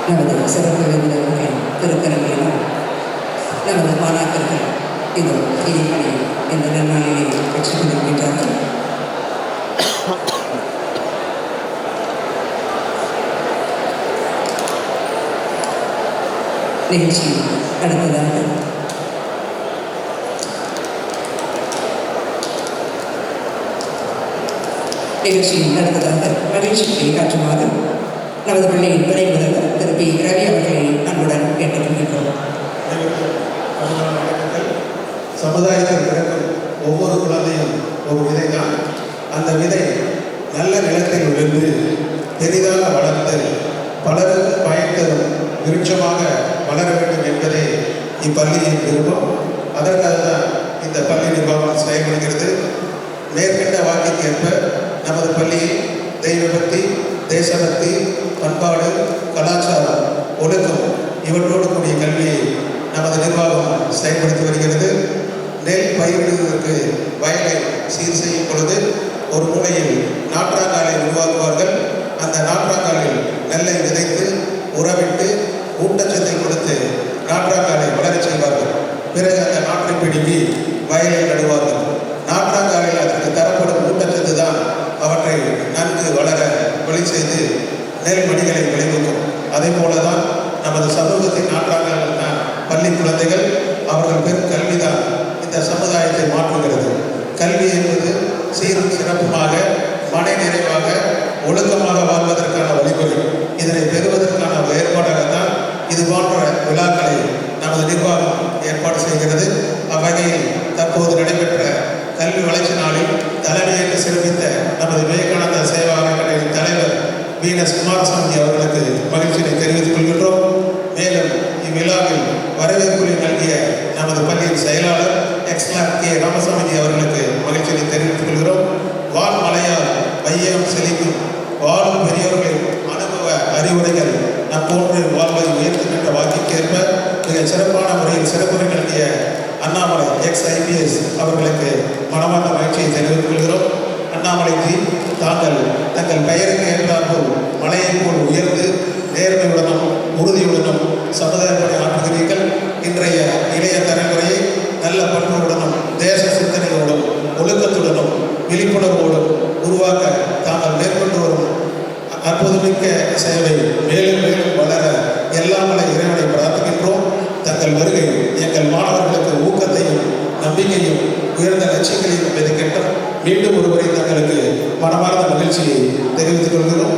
நமது சிறப்பு விருந்தினர்களின் திருக்கரங்களிலும் நமது மாணாக்கர்கள் இதோ இனிப்படி இந்த நன்னாளிலே பெற்றுக் கொண்டிருக்கின்றார்கள். நிகழ்ச்சி அடுத்ததாக நிகழ்ச்சியின் அடுத்ததாக மகிழ்ச்சியை காட்டுமாறு நமது பள்ளியின் துணை முதல்வர் திரு பி ரவி அவர்களை அன்புடன் கேட்டுக்கொள்கின்றோம். சமுதாயத்தில் பிறக்கும் ஒவ்வொரு குழந்தையும் ஒரு விதை தான். அந்த விதை நல்ல நிலத்தில் விழுந்து பெரிதாக வளர்த்து பலருக்கு பயன் தரும் விருட்சமாக வளர வேண்டும் என்பதே இப்பள்ளியின் விருப்பம். அதற்காக தான் இந்த பள்ளி நிர்வாகம் செயல்படுகிறது. மேற்கண்ட வாக்கிற்கேற்ப நமது பள்ளியில் தெய்வபக்தி, தேசபக்தி, பண்பாடு, கலாச்சாரம், ஒழுக்கம் இவற்றோடு கூடிய கல்வியை நமது நிர்வாகம் செயல்படுத்தி வருகிறது. நெல் பயிரிடுவதற்கு வயலை சீர் செய்யும் பொழுது ஒரு மூலையில் நாற்றாங்காலை உருவாக்குவார்கள். அந்த நாற்றாங்காலில் நெல்லை விதைத்து உரவிட்டு ஊட்டச்சத்தை கொடுத்து நாற்றாங்காலை வளரச் செய்வார்கள். பிறகு அந்த நாற்றை பிடுங்கி வயலில் நடுவார்கள். நாற்றாங்காலில் அதற்கு தரப்படும் ஊட்டச்சத்து தான் அவற்றை நன்கு வளர வழி செய்து நெல் மணிகளை விளைவிக்கும். அதே போலதான் நமது சமூகத்தின் நாற்றாங்கால்கள் தான் பள்ளி குழந்தைகள். அவர்கள் பெரும் கல்விதான் இந்த சமுதாயத்தை மாற்றுகிறது. கல்வி என்பது சீரும் சிறப்புமாக, மன நிறைவாக, ஒழுக்கமாக வாழ்வதற்கான வழிமுறை. இதனை பெறுவதற்கான ஏற்பாடாகத்தான் இது போன்ற விழாக்களை நமது நிர்வாகம் ஏற்பாடு செய்கிறது. அவ்வகையில் தற்போது நடைபெற்ற கல்வி வளர்ச்சி நாளில் தலைமையேற்று சிறப்பித்த நமது விவேகானந்தா சேவா அறக்கட்டளையின் தலைவர் வீனஸ் குமாரசாமி அவர்களுக்கு மகிழ்ச்சியை தெரிவித்துக் கொள்கின்றோம். மேலும் இவ்விழாவில் வரவேற்புரை நல்கிய நமது பள்ளியின் செயலாளர் எக்ஸ்லார் கே ராமசாமி அவர்களுக்கு மகிழ்ச்சியை தெரிவித்துக் கொள்கிறோம். வான்மலையால் வையம் செழிக்கும் வாழும் பெரியவர்களின் அனுபவ அறிவுரைகள் நம் போன்று வாழ்வை உயர்த்துகின்ற வாக்கிற்கேற்ப மிக சிறப்பான முறையில் சிறப்புரை நல்கிய அண்ணாமலை XIPS அவர்களுக்கு மனமார்ந்த மகிழ்ச்சியை தெரிவித்துக் கொள்கிறோம். அண்ணாமலை ஜி, தங்கள் பெயருக்கு ஏற்றாற்போல் மலையை போல் உயர்ந்து நேர்மையுடனும் உறுதியுடனும் சமுதாய பணி ஆற்றுகிறீர்கள். இன்றைய இளைய தலைமுறையை நல்ல பண்புடனும் தேச சிந்தனையோடும் ஒழுக்கத்துடனும் விழிப்புணர்வோடும் உருவாக்க தாங்கள் மேற்கொண்டு வரும் அற்புதமிக்க சேவை மேலும் மேலும் வளர எல்லாம் வல்ல இறைவனை பிரார்த்திக்கின்றோம். தங்கள் வருகை எங்கள் மாணவர்களுக்கு ஊக்கத்தையும் நம்பிக்கையும் உயர்ந்த லட்சியங்களையும் விதைக்கட்டும். மீண்டும் ஒருவரை தங்களுக்கு மனமார்ந்த மகிழ்ச்சியை தெரிவித்துக் கொள்கிறோம்.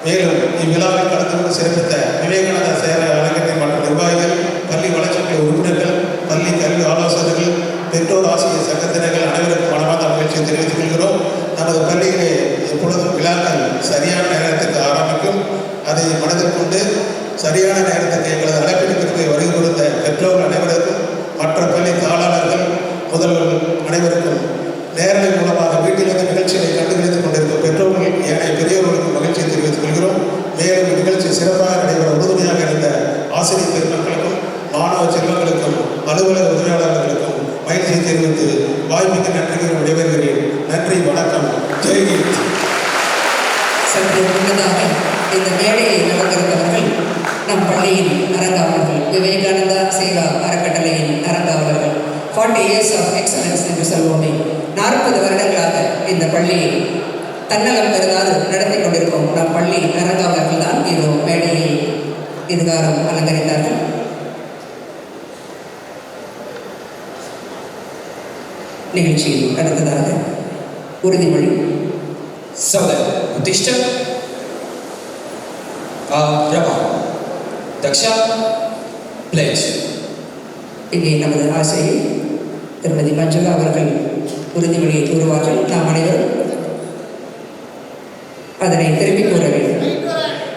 மேலும் இவ்விழாவில் கலந்து கொண்டு சிறப்பித்த விவேகானந்தா சேவை அறக்கட்டளை மற்றும் நிர்வாகிகள், பள்ளி வளர்ச்சிக்குழு உறுப்பினர்கள், பள்ளி கல்வி ஆலோசகர்கள், பெற்றோர் ஆசிரியர் சங்கத்தினர்கள் அனைவருக்கும் மனமார்ந்த மகிழ்ச்சியை தெரிவித்துக் கொள்கிறோம். நமது பள்ளியிலே எப்பொழுதும் விழாக்கள் சரியான நேரத்துக்கு ஆரம்பிக்கும். அதை மனதில் கொண்டு சரியான நேரத்துக்கு எங்களது அழைப்பிற்கு வருகை கொடுத்த பெற்றோர்கள் அனைவருக்கும், மற்ற பள்ளி தாளாளர்கள், முதல்வர்கள் அனைவருக்கும், நேரலை மூலமாக வீட்டிலிருந்து நிகழ்ச்சிகளை கண்டுபிடித்துக் கொண்டிருக்கும் பெற்றோர்கள், ஏனைய பெரியவர்களுக்கும் மகிழ்ச்சியை தெரிவித்துக் கொள்கிறோம். மேலும் நிகழ்ச்சி சிறப்பாக நடைபெற உறுதுணையாக இருந்த ஆசிரியர் பெருமக்களுக்கும், மாணவ செல்வங்களுக்கும், அலுவலக உதவியாளர்களுக்கும் மகிழ்ச்சியை தெரிவித்து வாய்ப்புக்கு நன்றி விடைபெறுகிறேன். நன்றி, வணக்கம், ஜெய்ஹிந்த். சற்று முன்னதாக இந்த மேடையை நடந்திருந்தவர்கள் நம் பள்ளியின் அரங்காவலர்கள், விவேகானந்தா சேவா அறக்கட்டளையின் அரங்காவலர்கள். 40 years of excellence என்று சொல்வோமே. 40 வருடங்களாக இந்த பள்ளியை தன்னலம் கருதாது நடத்தி கொண்டிருக்கும் நம் பள்ளி அரங்காவலர்கள் தான் இதோ மேடையை இதுகாரம் அலங்கரித்தார்கள். நிகழ்ச்சியில் அடுத்ததாக உறுதிமொழி. சகோதரர் உத்திஷ்ட பிரபா தக்ஷா பிளேஜ். இங்கே நமது ஆசிரியை திருமதி மஞ்சுளா அவர்கள் உறுதிமொழியை கூறுவார்கள். நாம் அனைவரும் அதனை திருப்பிக் கூற வேண்டும்.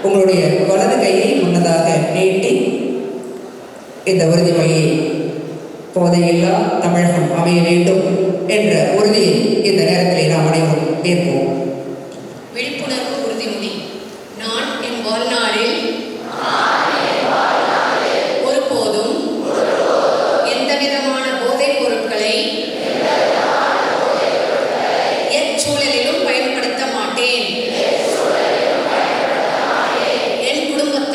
உங்களுடைய வலது கையை முன்னதாக நீட்டி இந்த உறுதிமொழியை போதையில்லா தமிழகம் அமைய வேண்டும் என்ற உறுதியை இந்த நேரத்தில் நாம் அனைவரும் ஏற்போம். விழிப்புணர்வு உறுதிமொழி. நான் என் வாழ்நாளில் ஒருபோதும் எந்தவிதமான போதைப் பொருட்களை எச்சூழலிலும் பயன்படுத்த மாட்டேன். என் குடும்பத்தை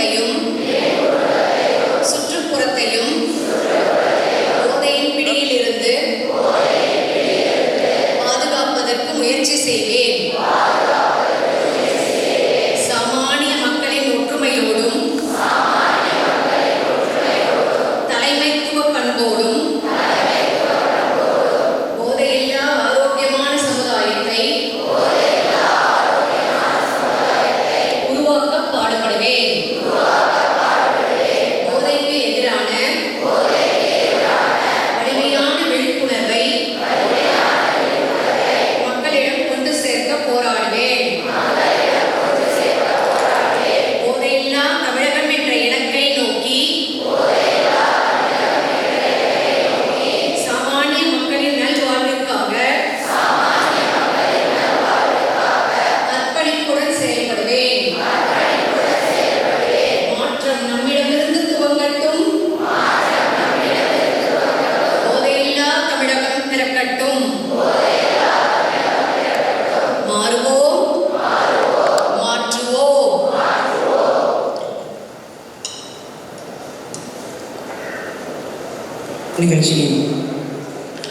நிகழ்ச்சியின்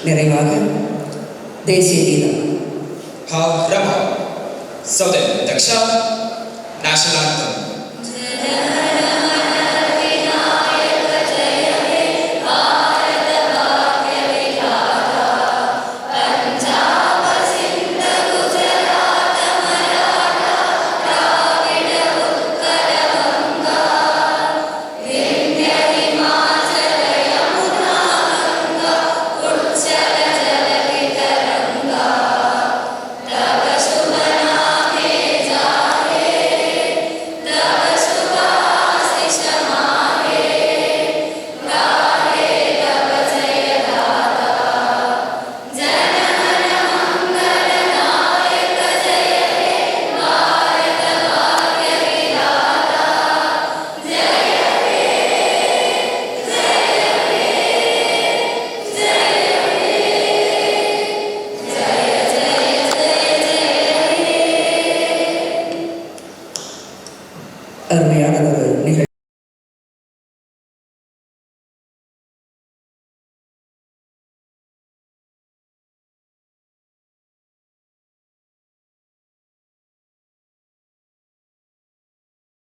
நிறைவாக தேசிய கீதம். Ha Rama. So then, Daksha, national anthem. அருமையான ஒரு நிகழ்ச்சி.